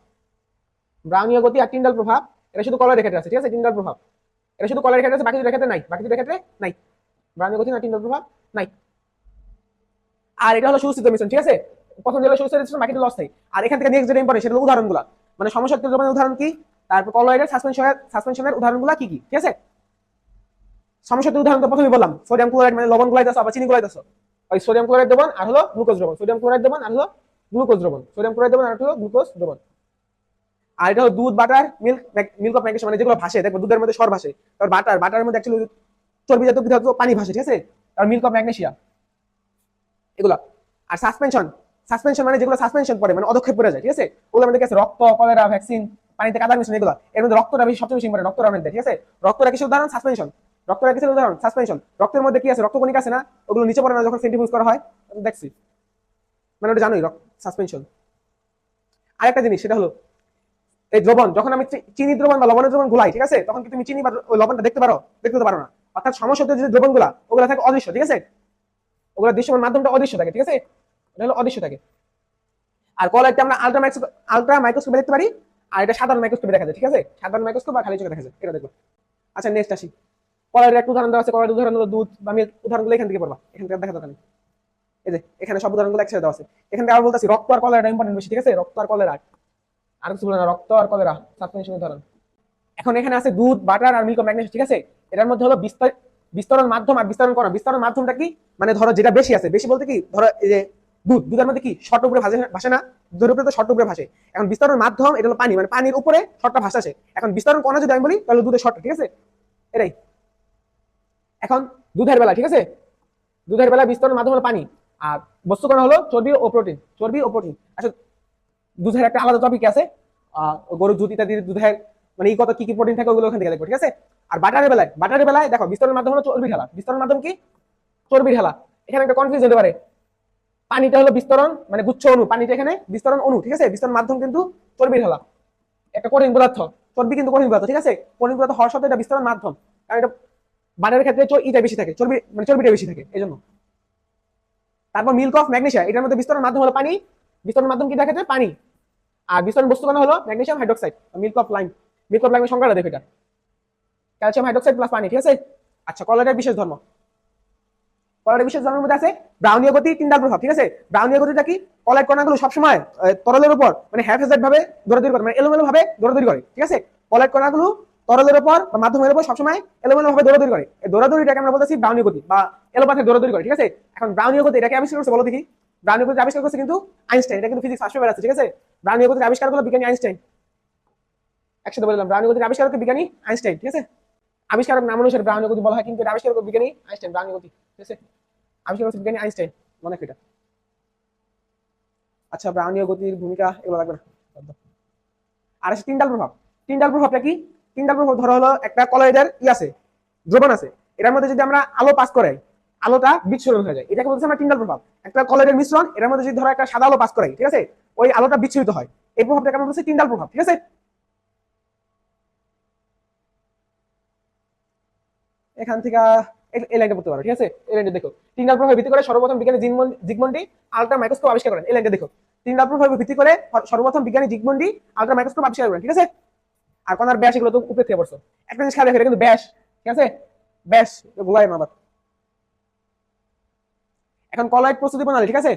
ব্রাউনীয় গতি আর টিন্ডাল প্রভাব, এটা শুধু কলয়েডের ক্ষেত্রে আছে, ঠিক আছে। টিন্ডাল প্রভাব এটা শুধু কলয়েডের ক্ষেত্রে আছে, বাকি দুটোর ক্ষেত্রে নাই, বাকি দুটোর ক্ষেত্রে নাই। ব্রাউনীয় গতি না টিন্ডাল প্রভাব নাই। আর এটা হলো সুস্থিত মিশ্রণ, ঠিক আছে, প্রথম যেটা সুস্থিত মিশ্রণ, বাকিটা লস নাই। আর এখান থেকে নেক্সট যেটা ইম্পর্টেন্ট সেটা হলো উদাহরণগুলো, মানে সমসত্য দ্রবণের উদাহরণ কি, তারপর কলয়েডের সাসপেনশনের উদাহরণগুলো কি কি, ঠিক আছে। সমসত্য উদাহরণ তো প্রথমেই বললাম, সোডিয়াম ক্লোরাইড মানে লবণ গুলাইতেছো, আবার চিনি গুলাইতেছো, ওই সোডিয়াম ক্লোরাইড দ্রবণ আর হলো গ্লুকোজ দ্রবণ, সোডিয়াম ক্লোরাইড দ্রবণ আর হলো গ্লুকোজ দ্রবণ, সোডিয়াম ক্লোরাইড দ্রবণ আর হলো গ্লুকোজ দ্রবণ। আর এটা হলো দুধ, butter, milk, milk of magnesium, মানে যেগুলো ভাসে, দেখো দুধের মধ্যে সর ভাসে, তারপর বাটারের মধ্যে অ্যাকচুয়ালি চর্বিজাত পদার্থ পানি ভাসে, ঠিক আছে, আর মিল্ক অফ ম্যাগনেসিয়া এগুলো। আর সাসপেনশন, সাসপেনশন মানে যেগুলো সাসপেনশন পড়ে, মানে অদক্ষেপ পড়ে যায়, ঠিক আছে, ওগুলোর মধ্যে কি আছে? রক্ত, কলেরা, ভ্যাকসিন, পানিতে কাদার মিশ্রণ, এগুলো। এর মধ্যে রক্তটা বেশি, সবচেয়ে বেশি ইম্পর্টেন্ট, রক্তটা অনেক, ঠিক আছে। রক্তটা কিসের উদাহরণ? সাসপেনশন। রক্তটা কিসের উদাহরণ? সাসপেনশন। রক্তের মধ্যে কি আছে? রক্তকণিকা আছে না, ওগুলো নিচে পড়ে না যখন সেন্ট্রিফিউজ করা হয়, দেখছি, মানে ওটা জানোই, সাসপেনশন। আরেকটা জিনিস সেটা হলো এই দ্রবণ, যখন আমি চিনি দ্রবণ বা লবণের দ্রবণ গুলাই, ঠিক আছে, তখন কি তুমি চিনি বা ওই লবণটা দেখতে পারো? দেখতে পারো না। অর্থাৎ সমসত্ব যে দ্রবণগুলা, ওগুলা থাকে অদৃশ্য, ঠিক আছে, ওগুলা দৃশ্যমান মাধ্যমটা অদৃশ্য থাকে, ঠিক আছে, এটা হলো অদৃশ্য থাকে। আর কলয়েডটা আমরা আলট্রা মাইক্রোস্কোপে দেখতে পারি, আর এটা সাধারণ মাইক্রোস্কোপে দেখা যায়, ঠিক আছে, সাধারণ মাইক্রোস্কোপ বা খালি চোখে দেখা যায়, এটা দেখো। আচ্ছা, নেক্সট আসি, কলয়েডের একটা উদাহরণ দেওয়া আছে, কলয়েডের উদাহরণ হলো দুধ, আমি উদাহরণগুলো এখান থেকে পড়বা, এখান থেকে দেখা দরকার নেই। এই যে এখানে সব উদাহরণগুলো একসাথে দেওয়া আছে। এখান থেকে আবার বলতেছি রক্ত আর কলেরা ইম্পর্টেন্ট বেশি, ঠিক আছে, রক্ত আর কলেরা, আর কিছু বলে না, রক্ত আর কলেরা সাসপেনশন উদাহরণ। এখন এখানে আছে দুধ, বাটার আর মিল্ক অফ ম্যাগনেসিয়াম, ঠিক আছে। এটার মধ্যে হলো বিস্তরণ মাধ্যম আর বিস্তরণ কণা। বিস্তরণ মাধ্যমটা কি? মানে ধরো যেটা বেশি আছে, বেশি বলতে কি, ধরো এই যে দুধের মধ্যে কি শর্ট উপরে ভাসে না, দুধের উপরে তো শর্ট উপরে ভাসে। এখন বিস্তরণ মাধ্যম এটা হলো পানি, মানে পানির উপরে শর্টটা ভাসে। এখন বিস্তরণ কণা যদি আমি বলি তাহলে দুধের শর্ট, ঠিক আছে এটাই। এখন দুধের বেলা, ঠিক আছে, দুধের বেলা বিস্তরণ মাধ্যম হলো পানি, আর বস্তু কণা হলো চর্বি ও প্রোটিন, চর্বি ও প্রোটিন। আচ্ছা দুধের একটা আলাদা টপিক আছে, গরুর দুধ ইত্যাদির দুধের মানে কত কি কি প্রোটিন থাকে ওগুলো ওখান থেকে দেখবো, ঠিক আছে। আর বাটারের বেলায় দেখো বিস্তরণ মাধ্যম হলো চর্বি ঢালা, বিস্তরণ মাধ্যম কি চর্বি ঢালা। এখানে একটা কনফিউজ হতে পারে, পানিটা হলো বিস্তরণ মানে গুচ্ছ অণু, পানিটা এখানে বিস্তরণ অণু, ঠিক আছে, বিস্তরণ মাধ্যম কিন্তু চর্বি ঢালা, একটা কঠিন পদার্থ, চর্বি কিন্তু কঠিন পদার্থ, ঠিক আছে, কঠিন পদার্থ হওয়ার সাথে এটা বিস্তরণ মাধ্যম, কারণ এটা বাটারের ক্ষেত্রে ইটা বেশি থাকে, চর্বি মানে চর্বিটা বেশি থাকে এই জন্য। তারপর মিল্ক অফ ম্যাগনেসিয়া, এটার মধ্যে বিস্তরণ মাধ্যম হলো পানি, বিস্তরণ মাধ্যম কি দেখাচ্ছে পানি, আর বিস্তরণ বস্তু কণা হলো magnesium hydroxide, milk of lime. Milk of লাইমের সংখ্যাটা দেখো, এটা ক্যালসিয়াম হাইড্রোক্সাইড প্লাস পানি, ঠিক আছে। আচ্ছা কলাইডের বিশেষ ধর্ম, কলাইডের বিশেষ ধর্মের মধ্যে আছে ব্রাউনীয় গতি, টিন্ডাল প্রভাব, ঠিক আছে। ব্রাউনীয় গতিটা কি, কলাইড কণাগুলো সবসময় তরলের উপর মানে হ্যাফেজেড ভাবে দৌড়াদৌড়ি করে, মানে এলোমেলো ভাবে দৌড়াদৌড়ি করে, ঠিক আছে। কলাইড কণাগুলো তরলের উপর বা মাধ্যমের উপর সবসময় এলোমেলো ভাবে দৌড়াদৌড়ি করে, এই দৌড়াদৌড়িটাকে আমরা বলতেছি ব্রাউনীয় গতি বা এলোপাথে দৌড়াদৌড়ি করে, ঠিক আছে। এখন ব্রাউনীয় গতি এটাকে আবিষ্কার করছে বলো দেখি, ব্রাউনীয় গতি আবিষ্কার করছে কিন্তু আইনস্টাইন, এটা কিন্তু ফিজিক্স ফার্স্ট পেপার আছে, ঠিক আছে। ব্রাউনীয় গতির আবিষ্কার করলো বিজ্ঞানী আইনস্টাইন, একসাথে বললাম ব্রাউনীয় গতির আবিষ্কার করলো বিজ্ঞানী আইনস্টাইন, ঠিক আছে। আবিষ্কারক নাম অনুসারে ব্রাউনীয় গতি বলা হয়, কিন্তু এটা আবিষ্কার করলো বিজ্ঞানী আইনস্টাইন, ব্রাউনীয় গতি, ঠিক আছে, আবিষ্কার করছে বিজ্ঞানী আইনস্টাইন, মনে রাখো এটা। আচ্ছা ব্রাউনীয় গতির ভূমিকা এগুলো লাগবে না। আর আছে টিন্ডাল প্রভাব, টিন্ডাল প্রভাবটা কি, টিন্ডাল প্রভাব ধরো হলো একটা কলয়েডের আছে দ্রবণ আছে, এটার মধ্যে যদি আমরা আলো পাস করাই আলোটা বিচ্ছুরণ হয়ে যায়, এটাকে বলছে আমরা টিন্ডাল প্রভাব। একটা কলয়েডের মিশ্রণ এটার মধ্যে যদি ধরো একটা সাদা আলো পাস করাই, ঠিক আছে, ওই আলোটা বিচ্ছুরিত হয়, এই প্রভাবটাকে আমরা বলছি টিন্ডাল প্রভাব, ঠিক আছে। এখান থেকে এই লাইনটা পড়তে পারো, ঠিক আছে, এই লাইনটা দেখো, টিন্ডাল প্রভাবের ভিত্তি করে সর্বপ্রথম বিজ্ঞানী জিগমন্ডি আলট্রা মাইক্রোস্কোপ আবিষ্কার করেন, এই লাইনটা দেখো, টিন্ডাল প্রভাবের ভিত্তি করে সর্বপ্রথম বিজ্ঞানী জিগমন্ডি আলট্রা মাইক্রোস্কোপ আবিষ্কার করেন, ঠিক আছে। আর কোনার ব্যাস এগুলো তো উপরে থেকে পড়ছো, একটা জিনিস খেয়াল রেখে, এটা কিন্তু ব্যাস, ঠিক আছে, ব্যাস গোলাই আবার। এখন কলয়েড প্রস্তুতি প্রণালী, ঠিক আছে।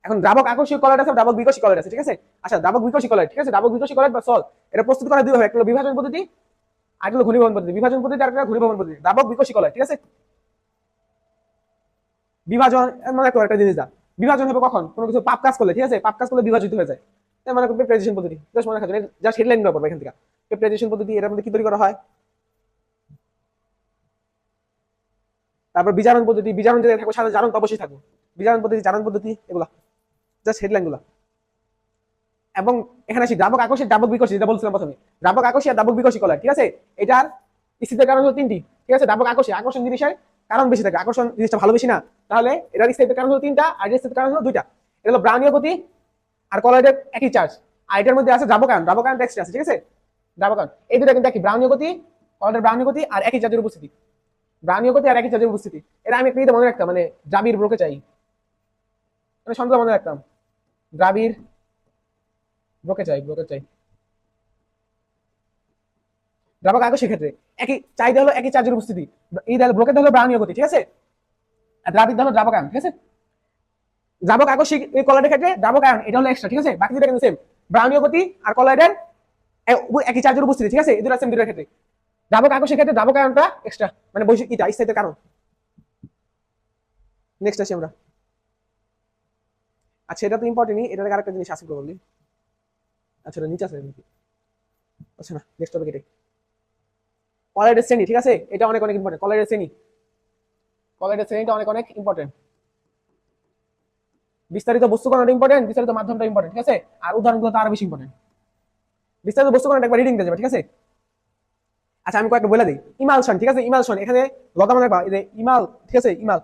এখন দ্রাবক আকর্ষীয় কলয়েড আছে, দ্রাবক বিকর্ষী কলয়েড আছে, ঠিক আছে। আচ্ছা দ্রাবক বিকর্ষী কলয়েড, ঠিক আছে, দ্রাবক বিকর্ষী কলয়েড বা সল, এটা প্রস্তুত করা দুই ভাবে, একটা হলো বিভাজন পদ্ধতি আর একটা হলো ঘনীভবন পদ্ধতি, বিভাজন পদ্ধতি আর একটা ঘনীভবন পদ্ধতি। দ্রাবক বিকর্ষী কলয়েড, ঠিক আছে, বিভাজন মানে একটা জিনিস দা বিভাজন হবে কখন, কোনো কিছু পাপ কাজ করলে, ঠিক আছে, পাপ কাজ করলে বিভাজিত হয়ে যায়, মানে পেপটাইজেশন পদ্ধতি, জাস্ট মনে রাখা, জাস্ট হেডলাইন গুলো পড়বে এখান থেকে। পেপটাইজেশন পদ্ধতি এর মধ্যে কি তৈরি করা হয়, তারপর বিজারণ পদ্ধতি, বিজারণ যদি থাকবে সাথে জারণ তো অবশ্যই থাকবে, বিজারণ পদ্ধতি, জারণ পদ্ধতি, এগুলা জাস্ট হেডলাইন গুলা। এবং এখানে আসি দ্রাবক আকর্ষী, দ্রাবক বিকর্ষী, যেটা বলছিলাম প্রথমে, দ্রাবক আকর্ষী আর দ্রাবক বিকর্ষী কলয়েড, ঠিক আছে। এটার স্থিতির কারণ হলো তিনটি, ঠিক আছে। দ্রাবক আকর্ষী, আকর্ষণ জিনিসের কারণ বেশি থাকে, আকর্ষণ জিনিসটা ভালো বেশি না, তাহলে এটার স্থিতির কারণ হলো তিনটা আর এর স্থিতির কারণ হলো দুইটা। এটা হলো ব্রাউনীয় গতি আর কলয়েডের একই চার্জ, আর এটার মধ্যে আছে দ্রাবকায়ন, দ্রাবকায়ন এক্সট্রা আছে, ঠিক আছে, দ্রাবকায়ন। এই দুটো কিন্তু একই, ব্রাউনীয় গতি, কলয়েডের ব্রাউনীয় গতি আর একই চার্জের উপস্থিতি, ব্রাউনীয় গতি আর একই চার্জের উপস্থিতি। এটা আমি একটা মনে রাখতাম, মানে দ্রাবিড় ব্রোকে চাই, মানে সন্দেহ মনে রাখতাম, দ্রাবিড় ব্রোকে চাই, ব্রোকে চাই। দ্রাবক আকর্ষণের ক্ষেত্রে একই চাহিদা হলো একই চার্জের উপস্থিতি, এই ব্রোকেট হলো ব্রাউনীয় গতি, ঠিক আছে, আর দ্রাবিড় হলো দ্রাবকায়ন, ঠিক আছে। দ্রাবক আকর্ষিক এই কলয়েডের ক্ষেত্রে দ্রাবকায়ন এটা হলো এক্সট্রা, ঠিক আছে, বাকি দুটো কিন্তু সেম, ব্রাউনীয় গতি আর কলয়েডের একই চার্জের উপস্থিতি, ঠিক আছে, এই দুটো সেম দুটোর ক্ষেত্রে। দ্রাবক আকর্ষণের ক্ষেত্রে দ্রাবকায়নটা এক্সট্রা, মানে বৈশিক এটা স্থায়িত্বের কারণ। নেক্সট আসি আমরা। আচ্ছা এটা তো ইম্পর্টেন্টই, এটা আরেকটা জিনিস আছে বললি, আচ্ছা এটা নিচে আছে নাকি, আচ্ছা না, নেক্সট টপিক এটাই, কলয়েডের শ্রেণী, ঠিক আছে, এটা অনেক অনেক ইম্পর্টেন্ট, কলয়েডের শ্রেণী, কলয়েডের শ্রেণীটা অনেক অনেক ইম্পর্টেন্ট। বিস্তারিত বস্তু কণাটা ইম্পর্টেন্ট, বিস্তারিত মাধ্যমটা ইম্পর্টেন্ট, ঠিক আছে, আর উদাহরণগুলো তো আরো বেশি ইম্পর্টেন্ট। বিস্তারিত বস্তু কণাটা একবার রিডিং দিয়ে যাবে, ঠিক আছে। আচ্ছা আমি কয়েকটা বলে দিই, ইমালশন, ঠিক আছে, ইমালশন এখানে লতা মনে রাখবা, এই যে ইমাল, ঠিক আছে, ইমাল,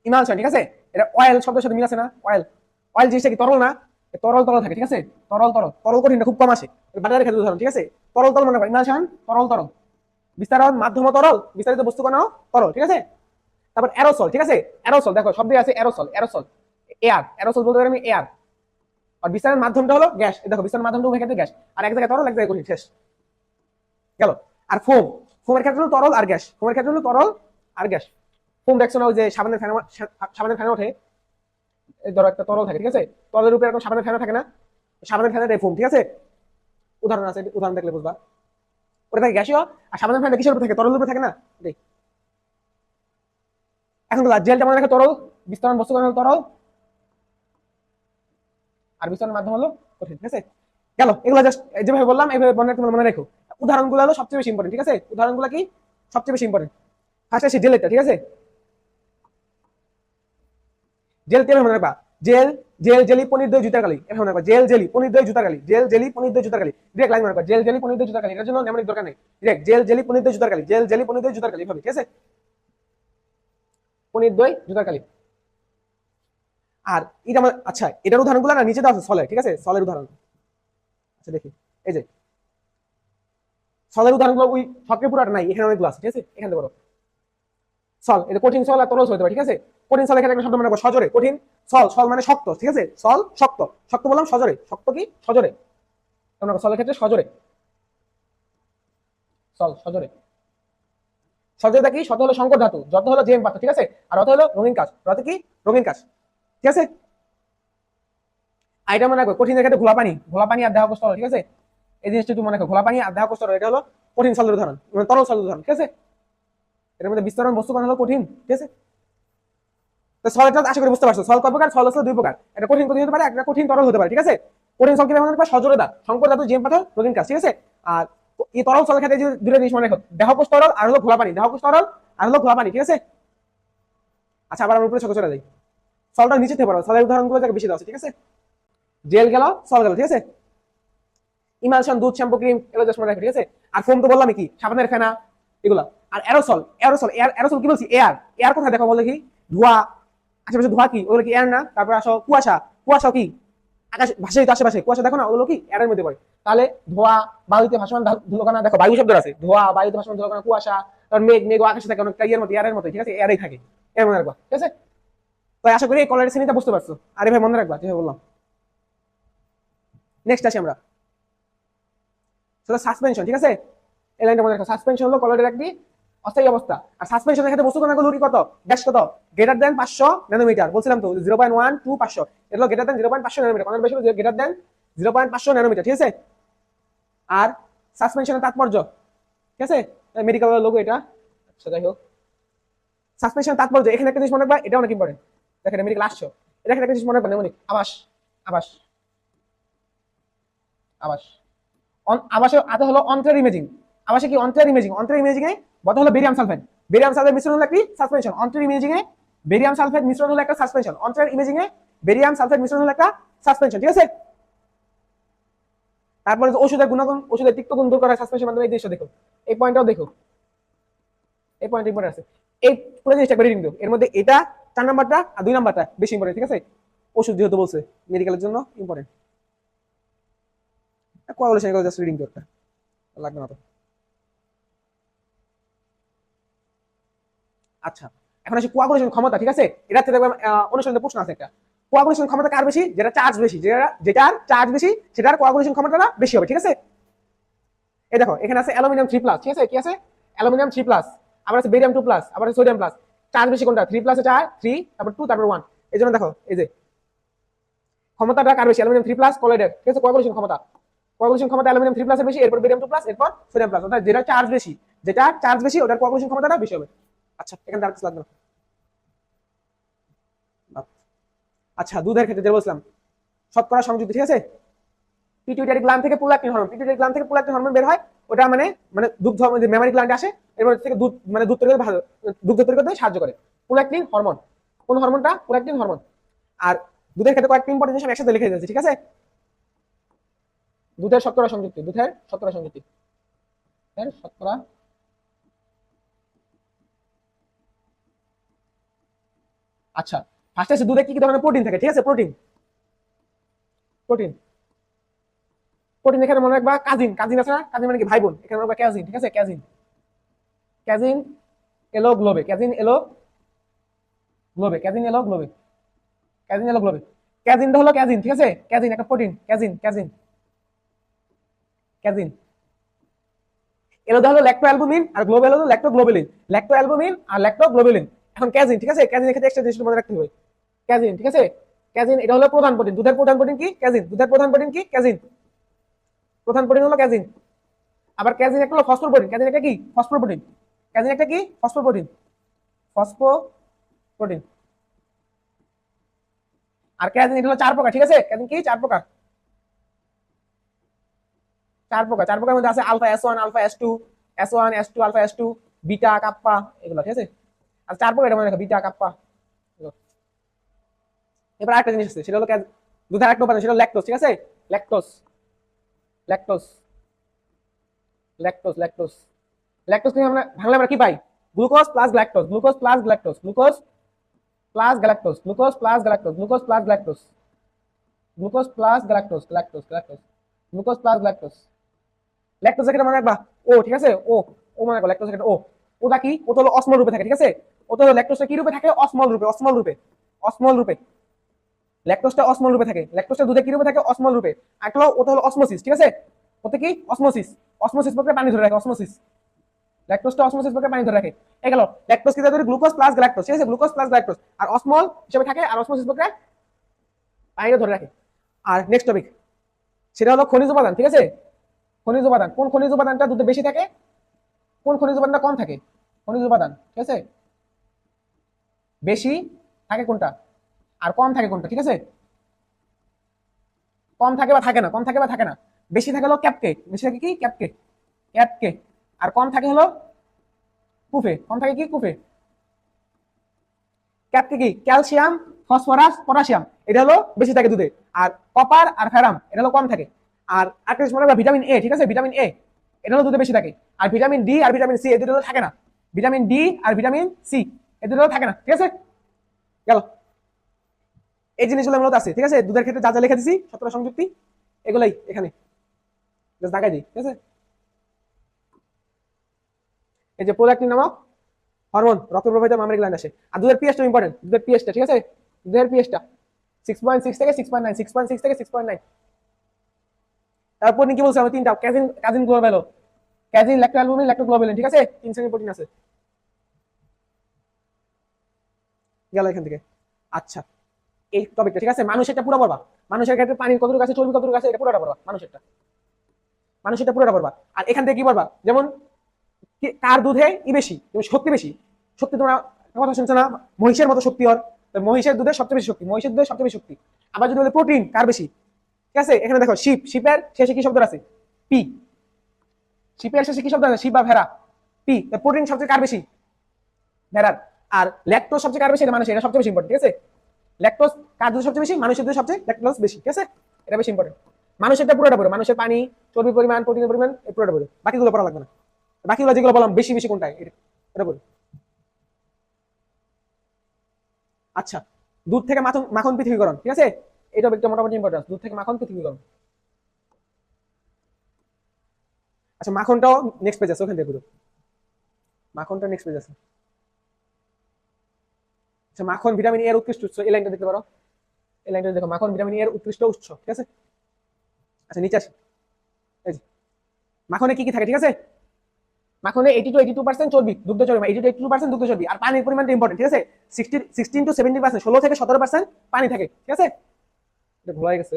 ইমালশন, ঠিক আছে, এটা অয়েল শব্দের সাথে মিল আছে না, অয়েল, অয়েল জিনিসটা কি তরল না, তরল তরল থাকে, ঠিক আছে, তরল তরল, তরল কঠিনটা খুব কম আসে, বাজারের ক্ষেত্রে উদাহরণ, ঠিক আছে, তরল তরল মনে রাখবা, ইমালশন তরল তরল, বিস্তারণ মাধ্যম তরল, বিস্তারিত বস্তু কণাও তরল, ঠিক আছে। তারপর অ্যারোসল, ঠিক আছে, অ্যারোসল দেখো শব্দে আছে অ্যারোসল, অ্যারোসল এয়ার, অ্যারোসল বলতে পারি আমি এয়ার, আর বিস্তারের মাধ্যমটা হলো গ্যাস, দেখো বিস্তারের মাধ্যমটা উভয় ক্ষেত্রে গ্যাস, আর এক জায়গায় তরল এক জায়গায় কঠিন, শেষ গেল। আর ফোম, ফোমের ক্ষেত্রে হলো তরল আর গ্যাস, ফোমের ক্ষেত্রে হলো তরল আর গ্যাস। ফোম দেখছো না ওই যে সাবানের ফ্যানে, সাবানের ফ্যানে ওঠে, ধরো একটা তরল থাকে, ঠিক আছে, তরলের উপরে এরকম সাবানের ফ্যানে থাকে না, সাবানের ফ্যানের এই ফোম, ঠিক আছে, উদাহরণ আছে, উদাহরণ দেখলে বুঝবা, ওটা থাকে গ্যাসীয়, আর সাবানের ফ্যানটা কিসের উপরে থাকে, তরলের উপরে থাকে না, এখন জেলটা মনে রাখো তরল, বিস্তরণ বস্তু হলো তরল, আর বিস্তরণের মাধ্যম হলো কঠিন। ঠিক আছে, গেল। এগুলো জাস্ট যেভাবে বললাম এইভাবে মনে রেখো। উদাহরণগুলো হলো সবচেয়ে বেশি ইম্পর্টেন্ট। ঠিক আছে, উদাহরণগুলো কি সবচেয়ে বেশি ইম্পর্টেন্ট। ফার্স্ট আসি জেলেরটা। ঠিক আছে, জেল কেমন মনে রাখবা? জেল, জেল জেলি পনির দই জুতার কালি, এভাবে মনে রাখবা। জেল জেলি পনির দই জুতার কালি, জেল জেলি পনির দই জুতার কালি। ডিরেক্ট লাইন মনে রাখবা, জেল জেলি পনির দই জুতার কালি। এর জন্য নেমনিক দরকার নেই, ডিরেক্ট জেল জেলি পনির দই জুতার কালি, জেল জেলি পনির দই জুতার কালি, এভাবে। ঠিক আছে, পনির দই জুতার কালি। আর এটা আচ্ছা, এটার উদাহরণগুলো না নিচে দেওয়া আছে সলের। ঠিক আছে, সলের উদাহরণ। আচ্ছা দেখি, এই যে সলের উদাহরণগুলো ওই ছকের পুরাটা নাই, এখানে অনেকগুলো আছে। ঠিক আছে, এখান থেকে বলো সল, এটা কঠিন সল আর তরল সল হতে পারে। ঠিক আছে, কঠিন সল এখানে একটা শব্দ মনে রাখবো, সজরে। কঠিন সল, সল মানে শক্ত। ঠিক আছে, সল শক্ত, শক্ত বললাম সজরে, শক্ত কি সজরে। সলের ক্ষেত্রে সজরে, সল সজরে। সজরে কি? শত হলো সংকর ধাতু, যত হলো জেম পাত্র। ঠিক আছে, আর রত হলো রঙিন কাজ, রত কি রঙিন কাজ। ঠিক আছে, এটা মনে রাখো। কঠিনের ক্ষেত্রে ঘোলা পানি, ঘোলা পানি আর দেহ কষ্ট। ঠিক আছে, এই জিনিসটা একটু মনে রাখো, ঘোলা পানি আর দেহ কষ্ট, এটা হলো কঠিন সলের উদাহরণ, তরল সলের উদাহরণ। ঠিক আছে, এর মধ্যে বিস্তরণ বস্তু হলো কঠিন। ঠিক আছে, তো সলটা আশা করি বুঝতে পারছো। সল কয় প্রকার? সল আছে দুই প্রকার, এটা কঠিন কঠিন হতে পারে, একটা কঠিন তরল হতে পারে। ঠিক আছে, কঠিন সল কিভাবে মনে রাখবা? সজোরে দা, সংকর ধাতু, জেম পাথর, রঙিন কাজ। ঠিক আছে, আর এই তরল সলের ক্ষেত্রে দুটো জিনিস মনে রাখো, দেহকোষ তরল আর হলো ঘোলা পানি, দেহকোষ তরল আর হলো ঘোলা পানি। ঠিক আছে, আচ্ছা আবার আমরা উপরে ছোট চলে যাই। সলটা নিচে থেকে পড়ো, সলের উদাহরণগুলো বেশি দেওয়া আছে। ঠিক আছে, জেল গেল, সল গেল। ঠিক আছে, ইমালশন, দুধ, শ্যাম্পু, ক্রিম, এগুলো জাস্ট মনে রাখো। ঠিক আছে, আর ফোম তো বললাম কি, সাবানের ফেনা, এগুলা। আর এরোসল, এরোসল, এরোসল কি বলছি? এয়ার, এয়ার কোথায় দেখো বলে কি? ধোঁয়া, আশেপাশে ধোঁয়া কি? ওগুলো কি এয়ার না? তারপর আসো কুয়াশা, কুয়াশা কি? আকাশ ভাসে তো আশেপাশে কুয়াশা, দেখো না? ওগুলো কি এয়ারের মধ্যে পড়ে। তাহলে ধোঁয়া, বায়ুতে ভাসমান ধুলোকণা, দেখো বায়ু শব্দ আছে, ধোঁয়া, বায়ুতে ভাসমান ধুলোকণা, কুয়াশা, তারপর মেঘ, মেঘ আকাশে থাকে অনেকটা ইয়ের মতো, এয়ারের মতো। ঠিক আছে, এয়ারেই থাকে, এর মনে রাখবা। ঠিক আছে, তো আশা করি এই কলারের শ্রেণীটা বুঝতে পারছো। আর এভাবে মনে রাখবা যেভাবে বললাম। নেক্সট আসি আমরা, সেটা সাসপেনশন। ঠিক আছে, এই লাইনটা মনে রাখো, সাসপেনশন হলো কলারের একটি অস্থায়ী অবস্থা। আর সাসপেনশনের ক্ষেত্রে বস্তু কণাগুলো কত? ব্যাস কত? Greater than 500 nanometre. বলছিলাম তো 0.1 2 500, এটা হলো গ্রেটার দেন 0.500 ন্যানোমিটার, কণার বেশি গ্রেটার দেন 0.500 ন্যানোমিটার। ঠিক আছে, আর সাসপেনশনের তাৎপর্য। ঠিক আছে, মেডিকেল লোগো এটা। আচ্ছা যাই হোক, সাসপেনশনের তাৎপর্য এখানে একটা জিনিস মনে রাখবা, এটা অনেক ইম্পর্টেন্ট। দেখেন মেডিকেল আসছো, এটা একটা জিনিস মনে রাখবা, নেমনিক আবাস, আবাস, আবাস। আবাসে আতে হলো অন্ত্রের ইমেজিং। আবাসে কি? অন্ত্রের ইমেজিং। অন্ত্রের ইমেজিং এ বদ হলো বেরিয়াম সালফেট। বেরিয়াম সালফেট মিশ্রণ হলো একটি সাসপেনশন। অন্ত্রের ইমেজিং এ বেরিয়াম সালফেট মিশ্রণ হলো একটা সাসপেনশন। অন্ত্রের ইমেজিং এ বেরিয়াম সালফেট মিশ্রণ হলো একটা সাসপেনশন। ঠিক আছে, তারপরে ওষুধের গুণাগুণ, ওষুধের তিক্ত গুণ দূর করা সাসপেনশন মাধ্যমে। এই জিনিসটা দেখো, এই পয়েন্টটাও দেখো, এই পয়েন্ট ইম্পর্টেন্ট আছে। এই পুরো জিনিসটা করে রিডিং দিও। এর মধ্যে এটা 4 নাম্বারটা আর 2 নাম্বারটা বেশি ইম্পর্টেন্ট। ঠিক আছে, ওষুধ যেহেতু বলছে মেডিকেলের জন্য ইম্পর্টেন্ট। কোয়াগুলেশন এগুলো জাস্ট রিডিং দিও, একটা লাগবে না তো। আচ্ছা, এখন আসি কোয়াগুলেশন ক্ষমতা। ঠিক আছে, এটা থেকে দেখবেন অনুসন্ধানের প্রশ্ন আছে একটা। কোয়াগুলেশন ক্ষমতা কার বেশি? যেটা চার্জ বেশি, যেটার চার্জ বেশি সেটার কোয়াগুলেশন ক্ষমতাটা বেশি হবে। ঠিক আছে, এই দেখো এখানে আছে অ্যালুমিনিয়াম 3+। ঠিক আছে, কি আছে? অ্যালুমিনিয়াম 3+, আবার আছে বেরিয়াম 2+, আবার আছে সোডিয়াম প্লাস। চার্জ বেশি কোনটা? 3+, 3, তারপর 2, তারপর 1। এই জন্য দেখো এই যে ক্ষমতাটা কার বেশি? অ্যালুমিনিয়াম 3+ কলাইডের। ঠিক আছে, কোয়াগুলেশন ক্ষমতা, কোয়াগুলেশন ক্ষমতা অ্যালুমিনিয়াম 3+ এর বেশি, এরপর বেরিয়াম 2+, এরপর সোডিয়াম প্লাস। অর্থাৎ যেটা চার্জ বেশি, যেটা চার্জ বেশি ওটার কোয়াগুলেশন ক্ষমতাটা বেশি হবে। আচ্ছা, এখানে আর কিছু লাগবে না। আচ্ছা, দুধের ক্ষেত্রে যে বলছিলাম শতকরা সংযুক্ত। ঠিক আছে, পিটুইটারি গ্ল্যান্ড থেকে প্রোল্যাকটিন হরমোন, পিটুইটারি গ্ল্যান্ড থেকে প্রোল্যাকটিন হরমোন বের হয়। ওটা মানে মানে দুগ্ধ যে মেমারি গ্ল্যান্ডে আসে, এরপর থেকে দুধ মানে দুধ তৈরি করতে দুগ্ধ তৈরি করতে সাহায্য করে প্রোল্যাকটিন হরমোন। কোন হরমোনটা? Prolactin hormone. আর দুধের ক্ষেত্রে কয়েকটি ইম্পর্টেন্ট জিনিস আমি একসাথে লিখে দিয়েছি। ঠিক আছে, দুধের শতকরা সংযুক্তি, দুধের শতকরা সংযুক্তি, এর শতকরা। আচ্ছা, ফার্স্টে আছে দুধে কি কি ধরনের প্রোটিন থাকে। ঠিক আছে, প্রোটিন, প্রোটিন, প্রোটিন এখানে মনে রাখবা কাজিন, কাজিন আছে না? কাজিন মানে কি? ভাই বোন। এখানে মনে রাখবা ক্যাজিন। ঠিক আছে, ক্যাজিন, ক্যাজিন এলো গ্লোবে, ক্যাজিন এলো গ্লোবে, ক্যাজিন এলো গ্লোবে, ক্যাজিন এলো গ্লোবে। ক্যাজিনটা হলো ক্যাজিন। ঠিক আছে, ক্যাজিন একটা প্রোটিন, ক্যাজিন, ক্যাজিন, ক্যাজিন। এলো হলো ল্যাক্টোঅ্যালবুমিন, আর গ্লোবেল হলো ল্যাক্টোগ্লোবুলিন। ল্যাক্টোঅ্যালবুমিন আর ল্যাক্টোগ্লোবুলিন। এখন ক্যাজিন। ঠিক আছে, ক্যাজিনের ক্ষেত্রে একটা জিনিস মনে রাখতে হবে, ক্যাজিন। ঠিক আছে, ক্যাজিন এটা হলো প্রধান প্রোটিন। দুধের প্রধান প্রোটিন কি? ক্যাজিন। দুধের প্রধান প্রোটিন কি? ক্যাজিন। প্রধান প্রোটিন হলো ক্যাজিন। আবার ক্যাজিন একটা হলো ফসফোর প্রোটিন। ক্যাজিন একটা কি? Phosphor protein. ক্যাজিন একটা কি? Phosphor protein, ফসফো protein. আর ক্যাজিন এটা হলো 4 প্রকার, ঠিক আছে? ক্যাজিন কি 4 প্রকার, 4 প্রকারের মধ্যে আছে alpha S1, alpha S2, S1 S2 alpha S2, beta kappa, এগুলো ঠিক আছে। আর 4 প্রকার এটা মনে রাখো, বিটা কাপ্পা। এবার আরেকটা জিনিস আছে, সেটা হলো দুধের একটা উপাদান, সেটা হলো ল্যাকটোজ, ঠিক আছে? Lactose lactose lactose lactose lactose থেকে আমরা ভাঙলে আমরা কি পাই? Glucose plus galactose, glucose plus galactose, glucose plus galactose, glucose plus galactose, glucose plus galactose, glucose plus galactose, galactose galactose, glucose plus galactose. Lactose এখানে মনে রাখবা ও, ঠিক আছে? ও ও মনে রাখো, ল্যাকটোজ এখানে ও। ওটা কি? ও তো হলো অসমল রূপে থাকে, ঠিক আছে? ও তো ল্যাকটোজটা কি রূপে থাকে? অসমল রূপে, অসমল রূপে, অসমল রূপে। ল্যাকটোজটা অসমল রূপে থাকে, ল্যাকটোজটা দুধে কি রূপে থাকে? অসমল রূপে। আর হলো ওটা হলো অসমোসিস, ঠিক আছে? ওতে কি? অসমোসিস, অসমোসিস প্রক্রিয়া পানি ধরে রাখে, অসমোসিস। ল্যাকটোজটা অসমোসিস প্রক্রিয়া পানি ধরে রাখে। এই গেল ল্যাকটোজ কি ধরে? গ্লুকোজ প্লাস গ্ল্যাকটোজ, ঠিক আছে? গ্লুকোজ প্লাস গ্ল্যাকটোজ, আর অসমল হিসেবে থাকে, আর অসমোসিস প্রক্রিয়া পানি ধরে রাখে। আর নেক্সট টপিক, সেটা হলো খনিজ উপাদান, ঠিক আছে? খনিজ উপাদান, কোন খনিজ উপাদানটা দুধে বেশি থাকে, কোন খনিজ উপাদানটা কম থাকে? খনিজ উপাদান, ঠিক আছে? বেশি থাকে কোনটা আর কম থাকে কোনটা, ঠিক আছে? কম থাকে বা থাকে না, কম থাকে বা থাকে না। বেশি থাকে হলো ক্যাপকে, বেশি থাকে কি? ক্যাপকে, ক্যাপকে। আর কম থাকে হলো কুফে, কম থাকে কি? কুফে। ক্যাপকে কি? ক্যালসিয়াম, ফসফরাস, পটাশিয়াম, এটা হলো বেশি থাকে দুধে। আর কপার আর ফেরাম এটা হলো কম থাকে। আর একটা জিনিস মনে রাখবা, ভিটামিন এ, ঠিক আছে? ভিটামিন এ এটা হলো দুধে বেশি থাকে। আর ভিটামিন ডি আর ভিটামিন সি এদের থাকে না। ভিটামিন ডি আর ভিটামিন সি এদের থাকে না, ঠিক আছে? গেল এই জিনিসগুলো মূলত আছে, ঠিক আছে? দুধের ক্ষেত্রে যা যা লিখে দিছি শতকরা সংযুক্তি এগুলাই এখানে দেখাই দিই, ঠিক আছে? এই যে প্রোল্যাক্টিন নামক হরমোন রক্ত প্রবাহিত মামেরিক গ্ল্যান্ড আসে। আর দুধের পিএইচটা ইম্পর্টেন্ট, দুধের পিএইচটা, ঠিক আছে? দুধের পিএইচটা 6.6 থেকে 6.9, 6.6 থেকে 6.9। তারপর কি বলছে আমরা? তিনটা ক্যাজিন, কাজিন গ্লোবালো, ক্যাজিন, ল্যাক্টোঅ্যালবুমিন, ল্যাক্টোগ্লোবালিন, ঠিক আছে? 3 শ্রেণীর প্রোটিন আছে। গেল এখান থেকে। আচ্ছা, এই টপিকটা, ঠিক আছে? মানুষেরটা পুরো পড়বা। মানুষের ক্ষেত্রে পানির কতটুকু আছে, চর্বি কতটুকু আছে, এটা পুরোটা পড়বা। মানুষেরটা, মানুষেরটা পুরোটা পড়বা। আর এখান থেকে কি পড়বা? যেমন কার দুধে ই বেশি, শক্তি বেশি। শক্তি তোমরা কথা শুনছো না? মহিষের মতো শক্তি ওর, মহিষের দুধে সবচেয়ে বেশি শক্তি, মহিষের দুধে সবচেয়ে বেশি শক্তি। আবার যদি বলে প্রোটিন কার বেশি, ঠিক আছে? এখানে দেখো শিপ, শিপের শেষে কি শব্দ আছে? পি। শিপের শেষে কি শব্দ আছে? শিপ বা ভেড়া, পি। প্রোটিন সবচেয়ে কার বেশি? ভেড়ার। আর ল্যাকটোজ সবচেয়ে কার বেশি? এটা মানুষের, এটা সবচেয়ে বেশি ইম্পর্টেন্ট, ঠিক আছে? ল্যাকটোজ কার দুধে সবচেয়ে বেশি? মানুষের দুধে সবচেয়ে ল্যাকটোজ বেশি, ঠিক আছে? এটা বেশি ইম্পর্টেন্ট। মানুষেরটা পুরোটা পড়ে, মানুষের পানি, চর্বির পরিমাণ, প্রোটিনের পরিমাণ, এই পুরোটা পড়ে। বাকিগুলো পড়া লাগবে না। বাকিগুলো যেগুলো বললাম বেশি বেশি কোনটা, এটা পড়ে। আচ্ছা, দুধ থেকে মাখন, মাখন পৃথিবীকরণ, ঠিক আছে? এটা একটা মোটামুটি ইম্পর্টেন্স, দুধ থেকে মাখন পৃথিবীকরণ। আচ্ছা, মাখনটাও নেক্সট পেজ আছে, ওখান থেকে মাখনটা নেক্সট পেজ আছে। আচ্ছা, মাখন ভিটামিন এর উৎকৃষ্ট উৎস, এই লাইনটা দেখতে পারো, এই লাইনটা দেখো, মাখন ভিটামিন এর উৎকৃষ্ট উৎস, ঠিক আছে? আচ্ছা, নিচে আসি। এই যে মাখনে কি কি থাকে, ঠিক আছে? মাখনে 80 to 82% চর্বি, দুগ্ধ চর্বি, 80 to 82% দুগ্ধ চর্বি। আর পানির পরিমাণটা ইম্পর্টেন্ট, ঠিক আছে? 16 to 17%, 16 থেকে 17% পানি থাকে, ঠিক আছে? এটা ভুল হয়ে গেছে,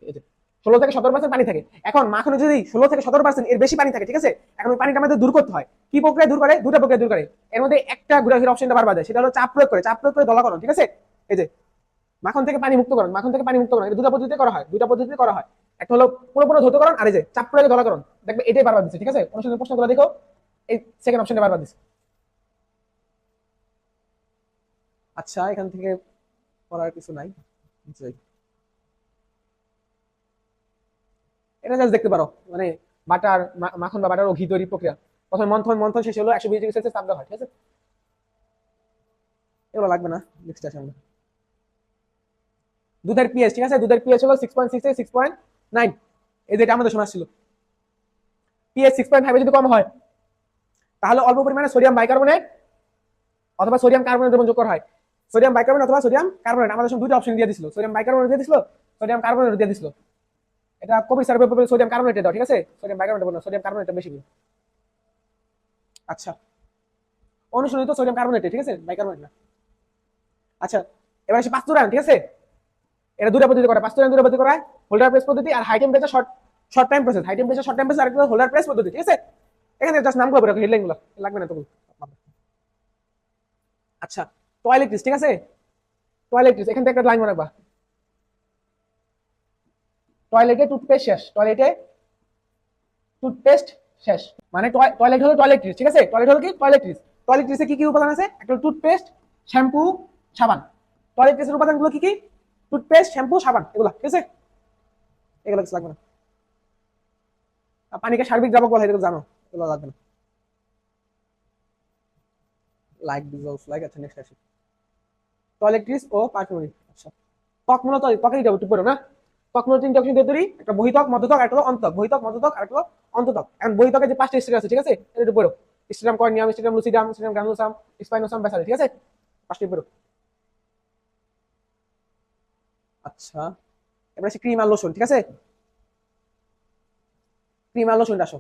এই যে 16 থেকে 17% পানি থাকে। এখন মাখনে যদি 16 থেকে 17% এর বেশি পানি থাকে, ঠিক আছে? এখন ওই পানিটা আমাদের দূর করতে হয়। কি প্রক্রিয়া দূর করে? দুটো প্রক্রিয়া দূর করে। এর মধ্যে একটা ঘোরাঘুরি অপশনটা বারবার দেয়, সেটা হলো চাপ প্রয়োগ করে, চাপ প্রয়োগ করে দলাকরণ, ঠিক আছে? এই যে মাখন থেকে পানি মুক্তকরণ, মাখন থেকে পানি মুক্তকরণ, এটা দুটো পদ্ধতিতে করা হয়, দুটো পদ্ধতিতে করা হয়। একটা হলো পুরোপুরি ধৌতকরণ, আর এই যে চাপ প্রয়োগে দলাকরণ। দেখবে এটাই বারবার দিচ্ছে, ঠিক আছে? অনুশীলনের প্রশ্নগুলো দেখো, এই সেকেন্ড অপশনটা বারবার দিচ্ছে। আচ্ছা, এখান থেকে পড়ার কিছু নাই, এটা জাস্ট দেখতে পারো, মানে বাটার, মাখন বা বাটার ও ঘি তৈরি প্রক্রিয়া। প্রথমে মন্থন, মন্থন শেষ হলো 120 ডিগ্রি সেলসিয়াস তাপ দেওয়া হয়, ঠিক আছে? এগুলো লাগবে না, নেক্সট আসে আমরা। দুধের পিএইচ, ঠিক আছে? দুধের পিএইচ হলো 6.6 থেকে 6.9, এই যেটা আমাদের শোনা ছিল। পিএইচ 6.5 যদি কম হয়, তাহলে অল্প পরিমাণে সোডিয়াম বাইকার্বনেট অথবা সোডিয়াম কার্বনেট দ্রবণ যোগ করা হয়। সোডিয়াম বাইকার্বনেট অথবা সোডিয়াম কার্বনেট আমাদের সঙ্গে দুটো অপশন দিয়ে দিছিল, সোডিয়াম বাইকার্বনেট দিয়ে দিছিল, সোডিয়াম কার্বনেট দিয়ে দিছিল। এটা কবি স্যার সোডিয়াম কার্বনেটে দাও, ঠিক আছে? সোডিয়াম বাইকার্বনেট বলো, সোডিয়াম কার্বনেটটা বেশি দিন। আচ্ছা, অনুশীলনী তো সোডিয়াম কার্বনেটে, ঠিক আছে? বাইকার্বনেট না। আচ্ছা, এবার আসি পাস্তুরায়ন, ঠিক আছে? এটা দুটো পদ্ধতি করা, পাস্তুরায়ন দুটো পদ্ধতি করা হয়, হোল্ডার প্রেস পদ্ধতি আর high temperature short time process. High temperature short time process আর একটা হোল্ডার প্রেস পদ্ধতি, ঠিক আছে? এখানে জাস্ট নামগুলো বলে রাখো, হেডলাইনগুলো লাগবে না তো। আচ্ছা, টয়লেট্রিজ, ঠিক আছে, টয়লেট্রিজ, এখান থেকে একটা লাইন মনে রাখবা, টয়লেটে টুথপেস্ট শেষ, টয়লেটে টুথপেস্ট শেষ, মানে টয়লেট হলো টয়লেট্রিজ, ঠিক আছে, টয়লেট হলো কি টয়লেট্রিজ, টয়লেট্রিজে কি কি উপাদান আছে, একটা টুথপেস্ট, শ্যাম্পু, সাবান, টয়লেট্রিজের উপাদানগুলো কি কি, টুথপেস্ট, শ্যাম্পু, সাবান, এগুলো, ঠিক আছে, এগুলো কিছু লাগবে না। আর পানিকে সার্বিক দ্রাবক বলা হয়, এগুলো জানো, এগুলো লাগবে না। লাইক ডিজলভস লাইক, আচ্ছা নেক্সট আসি, টয়লেট্রিজ ও পারফিউমারি। আচ্ছা, ত্বক মূলত ত্বকের একটু পড়ো না, ত্বক মূলত তিনটা অংশ দিয়ে তৈরি, একটা বহিত্বক, মধ্যত্বক, আর একটা হলো অন্তক, বহিত্বক, মধ্যত্বক, আর একটা হলো অন্তত্বক। এখন বহিত্বকের যে 5টা স্টেজ আছে, ঠিক আছে, এটা একটু পড়ো, stratum corneum, stratum lucidum, stratum granulosum, spinosum, basal, ঠিক আছে, 5টা পড়ো। আচ্ছা, এবার আছে ক্রিম আর লোশন, ঠিক আছে, ক্রিম আর লোশন আসো,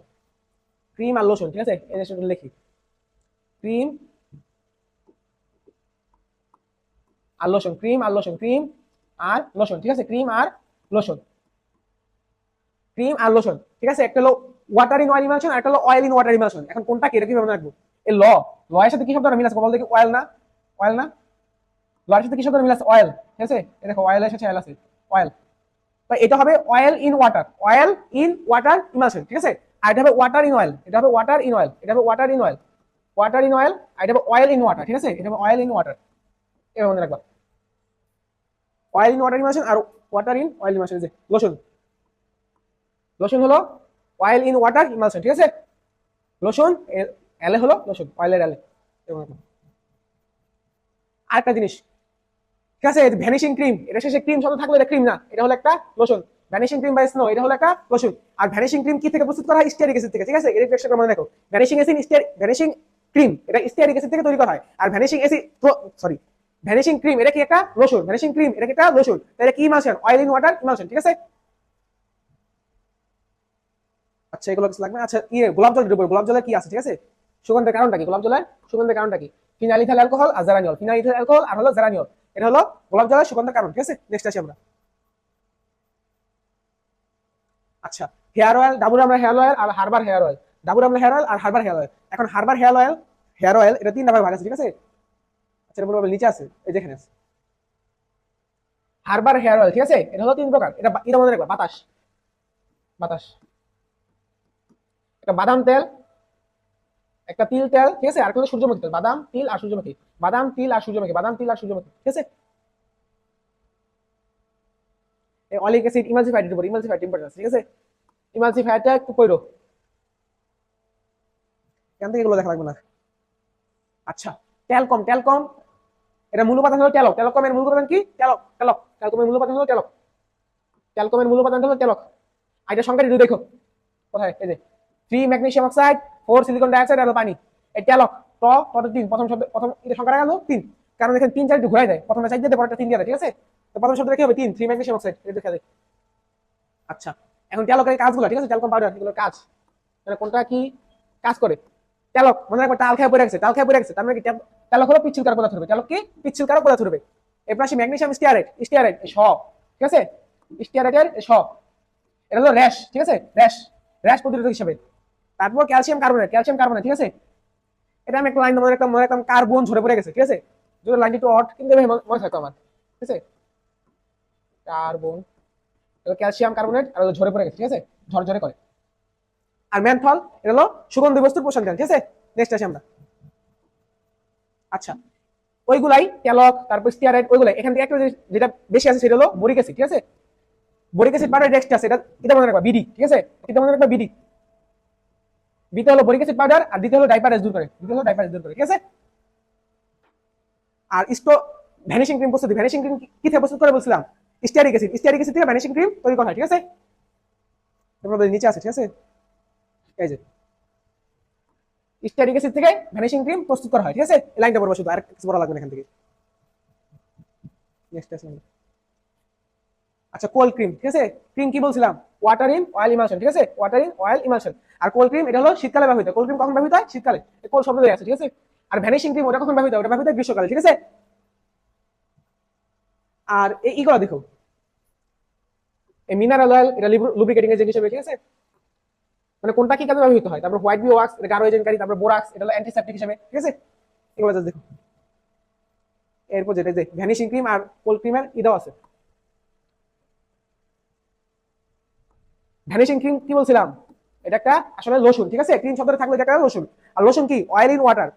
ক্রিম আর লোশন, ঠিক আছে, এই জিনিসটা লিখি, ক্রিম আর লোশন, ক্রিম আর লোশন, ক্রিম আর লোশন, ঠিক আছে, ক্রিম আর লোশন, ক্রিম আর লোশন, ঠিক আছে, একটা হলো ওয়াটার ইন অয়েল ইমালশন, আর একটা হলো অয়েল ইন ওয়াটার ইমালশন। এখন কোনটা কি, এটা কিভাবে রাখবো, এই ল এর সাথে কি শব্দ মিল আছে বল দেখি, অয়েল না, অয়েল না, ল এর সাথে কি শব্দ মিল আছে, অয়েল, ঠিক আছে, এই দেখো অয়েল এর সাথে অয়েল আছে, অয়েল, তো এটা হবে oil in water, oil in water emulsion, ঠিক আছে, আর এটা হবে ওয়াটার ইন অয়েল, এটা হবে ওয়াটার ইন অয়েল, এটা হবে water in oil, water in oil, আর এটা হবে অয়েল ইন ওয়াটার, ঠিক আছে, এটা হবে অয়েল ইন ওয়াটার, এভাবে মনে রাখবা, অয়েল ইন ওয়াটার ইমালশন আর ওয়াটার ইন অয়েল ইমালশন। যে লোশন, লোশন হলো অয়েল ইন ওয়াটার ইমালশন, ঠিক আছে, লোশন এলে হলো লোশন, অয়েলের এলে। আরেকটা জিনিস, ঠিক আছে, ভ্যানিশিং ক্রিম, এটা শেষে ক্রিম শব্দ থাকলে এটা ক্রিম না, এটা হলো একটা লোশন, ভ্যানিশিং ক্রিম বা স্নো, এটা হলো একটা লোশন। আর ভ্যানিশিং ক্রিম কি থেকে প্রস্তুত করা হয়, স্টিয়ারিক অ্যাসিড থেকে, ঠিক আছে, এটা একটা মনে রাখো, ভ্যানিশিং অ্যাসিড, ভ্যানিশিং ক্রিম এটা স্টিয়ারিক অ্যাসিড থেকে তৈরি করা হয়, আর vanishing acid, sorry, vanishing cream এটা কি একটা লোশন, ভ্যানিশিং ক্রিম এটা কি একটা লোশন, তাহলে কি emulsion, oil in water emulsion, ঠিক আছে। আচ্ছা, এগুলো কিছু লাগবে। আচ্ছা, গোলাপ জল, গোলাপ জলের কি আছে, ঠিক আছে, সুগন্ধের কারণটা কি, গোলাপ জলের সুগন্ধের কারণটা কি, ফিনাইল অ্যালকোহল আর জারানিয়ল, ফিনাইল অ্যালকোহল আর হলো জারানিয়ল, এটা হলো গোলাপ জলের সুগন্ধের কারণ, ঠিক আছে। নেক্সট আসি আমরা। আচ্ছা, হেয়ার অয়েল, ডাবুর আমলা হেয়ার অয়েল আর হার্বাল হেয়ার অয়েল, ডাবুর আমলা হেয়ার অয়েল আর হার্বাল হেয়ার অয়েল। এখন হার্বাল হেয়ার অয়েল এটা 3টা ভাগে ভাগ আছে, ঠিক আছে। আচ্ছা, এটা নিচে আছে, এই যেখানে আছে হার্বাল হেয়ার অয়েল, ঠিক আছে, এটা হলো 3 প্রকার, এটা মনে রাখবা, বাতাস, বাতাস, একটা বাদাম তেল, একটা তিল তেল, ঠিক আছে, আর একটা হলো সূর্যমুখী তেল, বাদাম তিল আর সূর্যমুখী, বাদাম তিল আর সূর্যমুখী, বাদাম তিল আর সূর্যমুখী, ঠিক আছে। এই অলিক অ্যাসিড, ইমালসিফাইড এর উপর, ইমালসিফাইড ইম্পর্টেন্স, ঠিক আছে, ইমালসিফাইডটা একটু কইরো, এখান থেকে এগুলো দেখা লাগবে না। আচ্ছা, ট্যালকম, ট্যালকম এটা মূল উপাদান হলো ট্যালক, ট্যালকমের মূল উপাদান কি, ট্যালক, ট্যালক, ট্যালকমের মূল উপাদান হলো ট্যালক, ট্যালকমের মূল উপাদান হলো ট্যালক। আর এটা সংখ্যাটি দেখো কোথায়, এই যে 3 ম্যাগনেসিয়াম অক্সাইড, 4 সিলিকন ডাইঅক্সাইড আর পানি, এই ট্যালক, ট 3, প্রথম শব্দ, প্রথম এটা সংখ্যাটা গেল 3, কারণ এখানে 3 4 একটু ঘুরাই যায়, প্রথমে 4 দিয়ে পরেরটা 3 দিয়ে, ঠিক আছে, তো প্রথম শব্দটা কি হবে, 3 ম্যাগনেসিয়াম অক্সাইড, এটা দেখা যায়। আচ্ছা, এখন ট্যালকের কাজগুলো, ঠিক আছে, ট্যালকম পাউডার এগুলোর কাজ, মানে কোনটা কি কাজ করে। ট্যালক মনে রাখবে, টাল খেয়ে পড়ে গেছে, টাল খেয়ে পড়ে গেছে, তার মানে কি, ট্যালক হলো পিচ্ছিল কার্বন পদার্থ হবে, ট্যালক কি পিচ্ছিল কার্বন পদার্থ হবে। এরপর আসি ম্যাগনেসিয়াম স্টিয়ারেট, স্টিয়ারেট স, ঠিক আছে, স্টিয়ারেটের স, এটা হলো র্যাশ, ঠিক আছে, র্যাশ, র্যাশ প্রতিরোধক হিসেবে। তারপর ক্যালসিয়াম কার্বনেট, ক্যালসিয়াম কার্বনেট, ঠিক আছে, এটা আমি একটা লাইন মনে রাখতাম, কার্বন ঝরে পড়ে গেছে, ঠিক আছে, যদি লাইনটি একটু অট কিন্তু মনে থাকতো আমার, ঠিক আছে, কার্বন, ক্যালসিয়াম কার্বনেট আর ঝরে পড়ে গেছে, ঠিক আছে, ঝরঝরে করে। আর মেনথল এটা হলো সুগন্ধি বস্তুর প্রসারণ, ঠিক আছে। নেক্সট আসি আমরা। আচ্ছা, ওইগুলাই ট্যালক, তারপর স্টিয়ারাইড, ওইগুলাই, এখান থেকে একটা যেটা বেশি আছে সেটা হলো বোরিক অ্যাসিড, ঠিক আছে, বোরিক অ্যাসিড পাউডার নেক্সট আছে, এটা মনে রাখবা, বিডি, ঠিক আছে, এটা মনে রাখবা, বিডি, বিতে হলো বোরিক অ্যাসিড পাউডার, আর দিতে হলো ডাইপারেজ দূর করে, দিতে হলো ডাইপারেজ দূর করে, ঠিক আছে। আর ভ্যানিশিং ক্রিম প্রস্তুতি, ভ্যানিশিং ক্রিম কি থেকে প্রস্তুত করে বলছিলাম, স্টিয়ারিক অ্যাসিড, স্টিয়ারিক অ্যাসিড থেকে ভ্যানিশিং ক্রিম তৈরি করা হয়, ঠিক আছে, নিচে আছে, ঠিক আছে, এই যে স্টিয়ারিক অ্যাসিড থেকে ভ্যানিশিং ক্রিম প্রস্তুত করা হয়, ঠিক আছে, এই লাইনটা পড়বা শুধু, আর কিছু বলা লাগবে না এখান থেকে। নেক্সট আছে। আচ্ছা, কোল্ড ক্রিম, ঠিক আছে, ক্রিম কি বলছিলাম, ওয়াটার ইন অয়েল ইমালশন, ঠিক আছে, ওয়াটার ইন অয়েল ইমালশন। আর কোল্ড ক্রিম এটা হলো শীতকালে ব্যবহৃত, কোল্ড ক্রিম কখন ব্যবহৃত হয়, শীতকালে, কোল্ড শব্দ আছে, ঠিক আছে। আর ভ্যানিশিং ক্রিম ওটা কখন ব্যবহৃত হয়, ওটা ব্যবহৃত হয় গ্রীষ্মকালে, ঠিক আছে। আর এইগুলো দেখো, এই মিনারেল অয়েল এটা লুব্রিকেটিং এজেন্ট হিসেবে, ঠিক আছে, মানে কোনটা কি কাজে ব্যবহৃত হয়। তারপর হোয়াইট বি ওয়াক্স এটা গাঢ় এজেন্টকারী, তারপর বোরাক্স এটা হলো অ্যান্টিসেপটিক হিসেবে, ঠিক আছে, এগুলো জাস্ট দেখো। এরপর যেটা যে ভ্যানিশিং ক্রিম আর কোল্ড ক্রিমের ইদাও আছে। ভ্যানিশিং ক্রিম কি বলছিলাম, এটা একটা আসলে লোশন, ঠিক আছে, ক্রিম শব্দটা থাকলে এটা একটা লোশন। আর লোশন কি, অয়েল ইন ওয়াটার,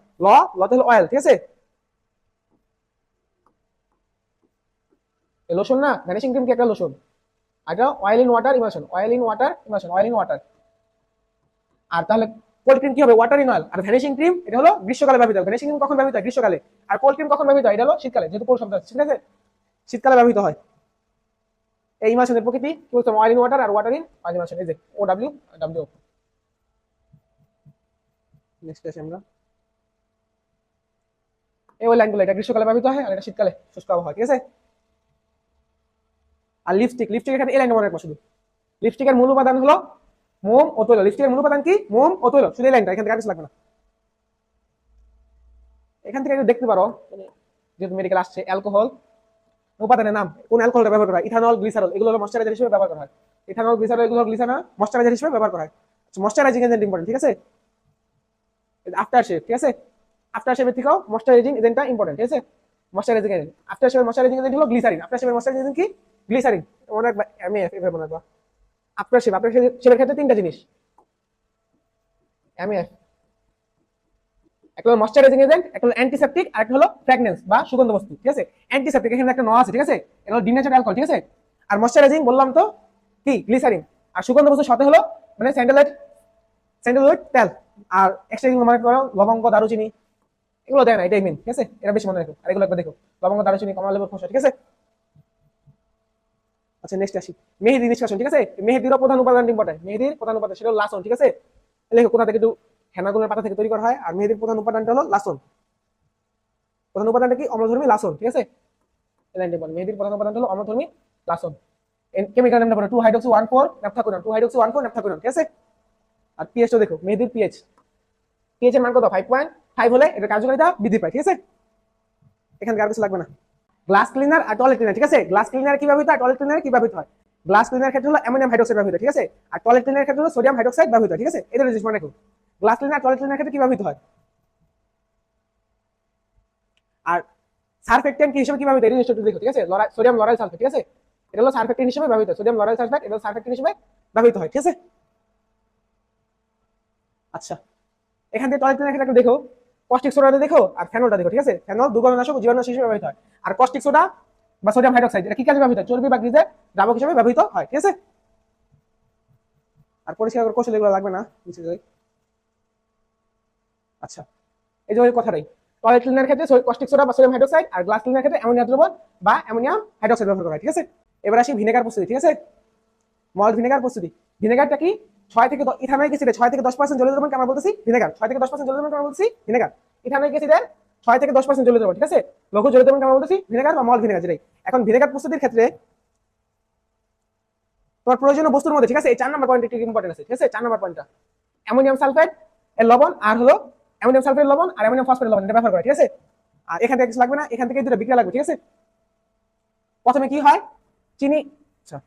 লতে হলো অয়েল, ঠিক আছে, লোশন না, ভ্যানিশিং ক্রিম কি একটা লোশন, আর এটা oil in water emulsion, oil in water emulsion, oil in water. আর তাহলে কোল্ড ক্রিম কি হবে, ওয়াটার ইন অয়েল। আর ভ্যানিশিং ক্রিম এটা হলো গ্রীষ্মকালে ব্যবহৃত হয়, ভ্যানিশিং ক্রিম কখন ব্যবহৃত হয়, গ্রীষ্মকালে। আর কোল্ড ক্রিম কখন ব্যবহৃত হয়, এটা হলো শীতকালে, যেহেতু কোল্ড শব্দ আছে, ঠিক আছে, শীতকালে ব্যবহৃত হয়। এই ইমালশনের প্রকৃতি কি বলতো, অয়েল ইন ওয়াটার আর ওয়াটার ইন অয়েল ইমালশন, এই যে ও ডাব্লিউ ডাব্লিউ। নেক্সট আসি আমরা, এই ওই লাইনগুলো, এটা গ্রীষ্মকালে ব্যবহৃত হয় আর এটা শীতকালে শুষ্ক আবহাওয়া, ঠিক আছে। আর লিপস্টিক, লিপস্টিকের ক্ষেত্রে এই লাইনটা মনে রাখবো শুধু, লিপস্টিকের মূল উপাদান হলো মোম ও তৈল। লিপস্টিকের মূল উপাদান কি, মোম ও তৈল, শুধু এই লাইনটা, এখান থেকে আর কিছু লাগবে না। এখান থেকে একটু দেখতে পারো, যেহেতু মেডিকেল আসছে, অ্যালকোহল উপাদানের নাম, কোন অ্যালকোহলটা ব্যবহার করা হয়, ইথানল, গ্লিসারল, এগুলো হলো ময়েশ্চারাইজার হিসেবে ব্যবহার করা হয়। ইথানল, গ্লিসারল এগুলো গ্লিসারল ময়েশ্চারাইজার হিসেবে ব্যবহার করা হয়। ময়েশ্চারাইজিং এজেন্ট ইম্পর্টেন্ট, ঠিক আছে। আফটার শেভ, ঠিক আছে, আফটার শেভের থেকেও ময়েশ্চারাইজিং এজেন্টটা ইম্পর্টেন্ট, ঠিক আছে। ময়েশ্চারাইজিং এজেন্ট, আফটার শেভের ময়েশ্চারাইজিং এজেন্ট হলো গ্লিসারিন, আফটার শেভের ময়েশ্চারাইজিং এজেন্ট কি, গ্লিসারিন। মনে রাখবা, এমএএফ এভাবে মনে রাখবা। আফটার শেভ, আফটার শেভের ক্ষেত্রে তিনটা জিনিস, এমএএফ, একটা হলো ময়েশ্চারাইজিং এজেন্ট, একটা হলো অ্যান্টিসেপটিক, আর একটা হলো ফ্র্যাগনেন্স বা সুগন্ধ বস্তু, ঠিক আছে। অ্যান্টিসেপটিক এখানে একটা ন আছে, ঠিক আছে, এটা হলো ডিনেচার অ্যালকোহল, ঠিক আছে। আর ময়েশ্চারাইজিং বললাম তো কি, গ্লিসারিন। আর সুগন্ধ বস্তুর সাথে হলো মানে স্যান্ডালাইট, স্যান্ডালউড তেল। আর এক্সট্রা মনে করো লবঙ্গ, দারুচিনি, এগুলো দেয় না, এটাই মেন, ঠিক আছে, এটা বেশি মনে রাখো। আর এগুলো একবার দেখো, লবঙ্গ, দারুচিনি, কমলা লেবুর খোসা, ঠিক আছে। আচ্ছা নেক্সট আসি, মেহেদি নিষ্কাশন, ঠিক আছে। মেহেদিরও প্রধান উপাদান ইম্পর্টেন্ট, মেহেদির প্রধান উপাদান সেটা হলো লাসন, ঠিক আছে। লেখো কোথা থেকে, একটু হেনাগুলের পাতা থেকে তৈরি করা হয়। আর মেহেদির প্রধান উপাদানটা হলো লাসন, প্রধান উপাদানটা কি, অম্লধর্মী লাসন, ঠিক আছে। এই লাইনটা বল, মেহেদির প্রধান উপাদানটা হলো অম্লধর্মী লাসন। কেমিক্যাল নেমটা পড়ো, 2 হাইড্রক্সি 1,4 ন্যাপথাকুইনন, 2 হাইড্রক্সি 1,4 ন্যাপথাকুইনন, ঠিক আছে। আর পিএইচটা দেখো, মেহেদির পিএইচ, পিএইচ এর মান কত, 5.5 হলে এটা কার্যকারিতা বৃদ্ধি পায়, ঠিক আছে। এখানে আর কিছু লাগবে না। গ্লাস ক্লিনার আর টয়লেট ক্লিনার, ঠিক আছে। গ্লাস ক্লিনার কি ব্যবহৃত হয়, টয়লেট ক্লিনার কি ব্যবহৃত হয়। গ্লাস ক্লিনার ক্ষেত্রে হলো অ্যামোনিয়াম হাইড্রোক্সাইড ব্যবহৃত, ঠিক আছে। আর টয়লেট ক্লিনার ক্ষেত্রে হলো সোডিয়াম হাইড্রোক্সাইড ব্যবহৃত, ঠিক আছে। এদের জিনিস মনে রাখো, গ্লাস ক্লিনার, টয়লেট ক্লিনার ক্ষেত্রে কি ব্যবহৃত হয়। আর সারফেক্টেন্ট কি হিসেবে কি ব্যবহৃত, এটা একটু দেখো, ঠিক আছে। সোডিয়াম লরাইল সালফেট, ঠিক আছে, এটা হলো সারফেক্টেন্ট হিসেবে ব্যবহৃত, সোডিয়াম লরাইল সালফেট এটা সারফেক্টেন্ট হিসেবে ব্যবহৃত হয়, ঠিক আছে। আচ্ছা, এখান থেকে টয়লেট ক্লিনার ক্ষেত্রে একটু দেখো, কস্টিক সোডাটা দেখো আর ফেনলটা দেখো, ঠিক আছে। ফেনল দুর্গন্ধনাশক, জীবাণুনাশক হিসেবে ব্যবহৃত হয়। আর কস্টিক সোডা বা সোডিয়াম হাইড্রোক্সাইড এটা কি কাজে ব্যবহৃত হয়, চর্বি বা গ্রিজের দ্রাবক হিসেবে ব্যবহৃত হয়, ঠিক আছে। আর পরিষ্কার করে কৌশল এগুলো লাগবে না, নিচে যাই। আচ্ছা, এই যে ওই কথাটাই, টয়লেট ক্লিনার ক্ষেত্রে কস্টিক সোডা বা সোডিয়াম হাইড্রোক্সাইড, আর গ্লাস ক্লিনার ক্ষেত্রে অ্যামোনিয়া দ্রবণ বা অ্যামোনিয়াম হাইড্রোক্সাইড ব্যবহার করা হয়, ঠিক আছে। এবার আসি ভিনেগার প্রস্তুতি, ঠিক আছে। মল্ট ভিনেগার প্রস্তুতি, ভিনেগারটা কি, 6 থেকে ইথানয়িক অ্যাসিডে 6 থেকে 10% জলীয় দ্রবণকে আমরা বলতেছি ভিনেগার, 6 থেকে 10% জলীয় দ্রবণকে আমরা বলতেছি ভিনেগার। ইথানয়িক অ্যাসিডের 6 থেকে 10% জলীয় দ্রবণ, ঠিক আছে, লঘু জলীয় দ্রবণকে আমরা বলতেছি ভিনেগার বা মল্ট ভিনেগার, যেটাই। এখন ভিনেগার প্রস্তুতির ক্ষেত্রে তোমার প্রয়োজনীয় বস্তুর মধ্যে, ঠিক আছে, এই 4 নম্বর পয়েন্ট একটু ইম্পর্টেন্ট আছে, ঠিক আছে। 4 নম্বর পয়েন্টটা অ্যামোনিয়াম সালফাইড এর লবণ, আর হলো অ্যামোনিয়াম সালফাইড লবণ আর অ্যামোনিয়াম ফসফেট লবণ, এটা ব্যবহার করা, ঠিক আছে। আর এখান থেকে কিছু লাগবে না, এখান থেকে দুটো বিক্রিয়া লাগবে, ঠিক আছে। প্রথমে কি হয়, চিনি, আচ্ছা,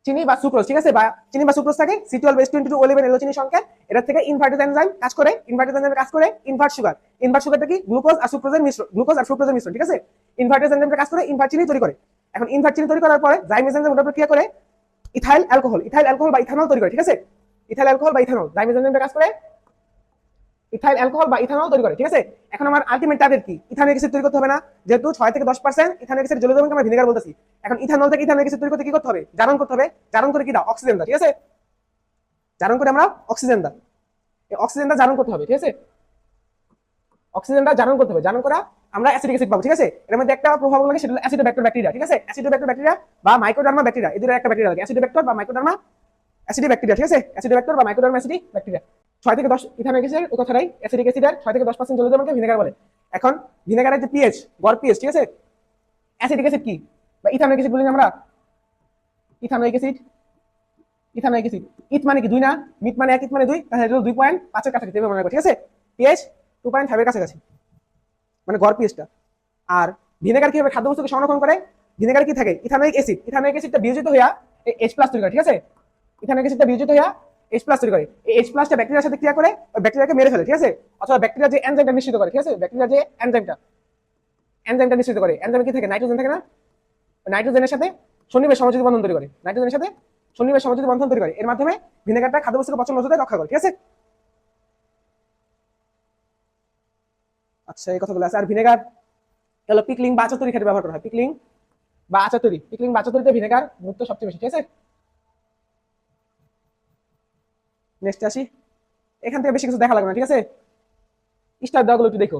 চিনি বা সুক্রোজ, ঠিক আছে, বা চিনি বা সুক্রোজ থাকে C12H22 অলিভেন এলো চিনি সংকেত, এটা থেকে ইনভার্টেজ এনজাইম কাজ করে, ইনভার্টেজ এনজাইম কাজ করে ইনভার্ট সুগার। ইনভার্ট সুগারটা কি, গ্লুকোজ আর সুক্রোজের মিশ্রণ, গ্লুকোজ আর সুক্রোজের মিশ্রণ, ঠিক আছে। ইনভার্টেজ এনজাইমটা কাজ করে ইনভার্ট চিনি তৈরি করে। এখন ইনভার্ট চিনি তৈরি করার পরে জাইমেজ এনজাইম ওটা প্রক্রিয়া করে ইথাইল অ্যালকোহল, ইথাইল অ্যালকোহল বা ইথানল তৈরি করে, ঠিক আছে। ইথাইল অ্যালকোহল বা ইথানল, জাইমেজ এনজাইমটা কাজ করে ইথাইল অ্যালকোহল বা ইথানল তৈরি করে, ঠিক আছে। এখন আমার আলটিমেট টার্গেট কি, ইথানোয়িক অ্যাসিড তৈরি করতে হবে না, যেহেতু 6 থেকে 10% ইথানোয়িক অ্যাসিড জলীয় দ্রবণকে আমরা ভিনেগার বলতেছি। এখন ইথানল থেকে ইথানোয়িক অ্যাসিড তৈরি করতে কি করতে হবে, জারণ করতে হবে। জারণ করে কি দাও, অক্সিজেন দাও, ঠিক আছে। জারণ করে আমরা অক্সিজেন দাও, এই অক্সিজেনটা জারণ করতে হবে, ঠিক আছে। অক্সিজেনটা জারণ করতে হবে, জারণ করা আমরা অ্যাসিডিক অ্যাসিড পাবো, ঠিক আছে। এর মধ্যে একটা প্রভাব লাগে, সেটা হলো অ্যাসিডোব্যাক্টর ব্যাকটেরিয়া, ঠিক আছে। অ্যাসিডোব্যাক্টর ব্যাকটেরিয়া বা মাইক্রোডার্মা ব্যাকটেরিয়া, এদের একটা ব্যাকটেরিয়া লাগে, অ্যাসিডোব্যাক্টর বা মাইক্রোডার্মা অ্যাসিডিক ব্যাকটেরিয়া, ঠিক আছে। অ্যাসিডোব্যাক্টর বা মাইক্রোডার্মা অ্যাসিডিক ব্যাকটেরিয়া। 6 থেকে 10 ইথানোয়িক অ্যাসিড ও কথাটাই, অ্যাসিডিক অ্যাসিডের 6 থেকে 10% জলীয় দ্রবণকে ভিনেগার বলে। এখন ভিনেগারের যে পিএইচ, গড় পিএইচ, ঠিক আছে। অ্যাসিডিক অ্যাসিড কি বা ইথানোয়িক অ্যাসিড বলি আমরা, ইথানোয়িক অ্যাসিড, ইথানোয়িক অ্যাসিড, ইথ মানে কি 2 না, মিথ মানে 1, ইথ মানে 2, তাহলে এটা হলো 2.5 এর কাছাকাছি মনে রাখো, ঠিক আছে। পিএইচ 2.5 এর কাছাকাছি মানে গড় পিএইচটা। আর ভিনেগার কিভাবে খাদ্যবস্তুকে সংরক্ষণ করে, ভিনেগার কি থাকে, ইথানোয়িক অ্যাসিড, ইথানোয়িক অ্যাসিডটা বিয়োজিত হইয়া H+ তৈরি করে, ঠিক আছে। ইথানোয়িক অ্যাসিডটা বিয়োজিত হইয়া H+ তৈরি করে। এই H+টা ব্যাকটেরিয়ার সাথে ক্রিয়া করে ওই ব্যাকটেরিয়াকে মেরে ফেলে, ঠিক আছে? অথবা ব্যাকটেরিয়া যে এনজাইমটা নিঃসৃত করে, ঠিক আছে? ব্যাকটেরিয়া যে এনজাইমটা নিঃসৃত করে, এনজাইমে কি থাকে? নাইট্রোজেন থাকে না? নাইট্রোজেনের সাথে সন্নিবেশ সমযোজী বন্ধন তৈরি করে, নাইট্রোজেনের সাথে সন্নিবেশ সমযোজী বন্ধন তৈরি করে। এর মাধ্যমে ভিনেগারটা খাদ্যবস্তুকে পচন রোধ রক্ষা করে, ঠিক আছে? আচ্ছা, এই কথাগুলো আছে। আর ভিনেগার হলো পিকলিং বা আচার তৈরি ক্ষেত্রে ব্যবহার করা হয়। পিকলিং বা আচার তৈরিতে ভিনেগার গুরুত্ব সবচেয়ে বেশি, ঠিক আছে? নেক্সট আসি। এখান থেকে বেশি কিছু দেখা লাগবে না, ঠিক আছে? স্টার দেওয়াগুলো একটু দেখো।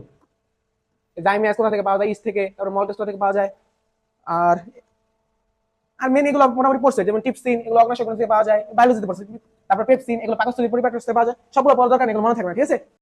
জাইমিয়াস কোথা থেকে পাওয়া যায়? ইস্ট থেকে। তারপর মল্টেস কোথা থেকে পাওয়া যায়? আর আর মেন এগুলো মোটামুটি পড়ছে, যেমন টিপসিন, এগুলো অগ্নাশয় থেকে পাওয়া যায়, বায়োলজিতে পড়ছে। তারপর পেপসিন, এগুলো পাকস্থলী পরিপাক থেকে পাওয়া যায়। সবগুলো পড়ার দরকার নেই, এগুলো মনে থাকবে না, ঠিক আছে?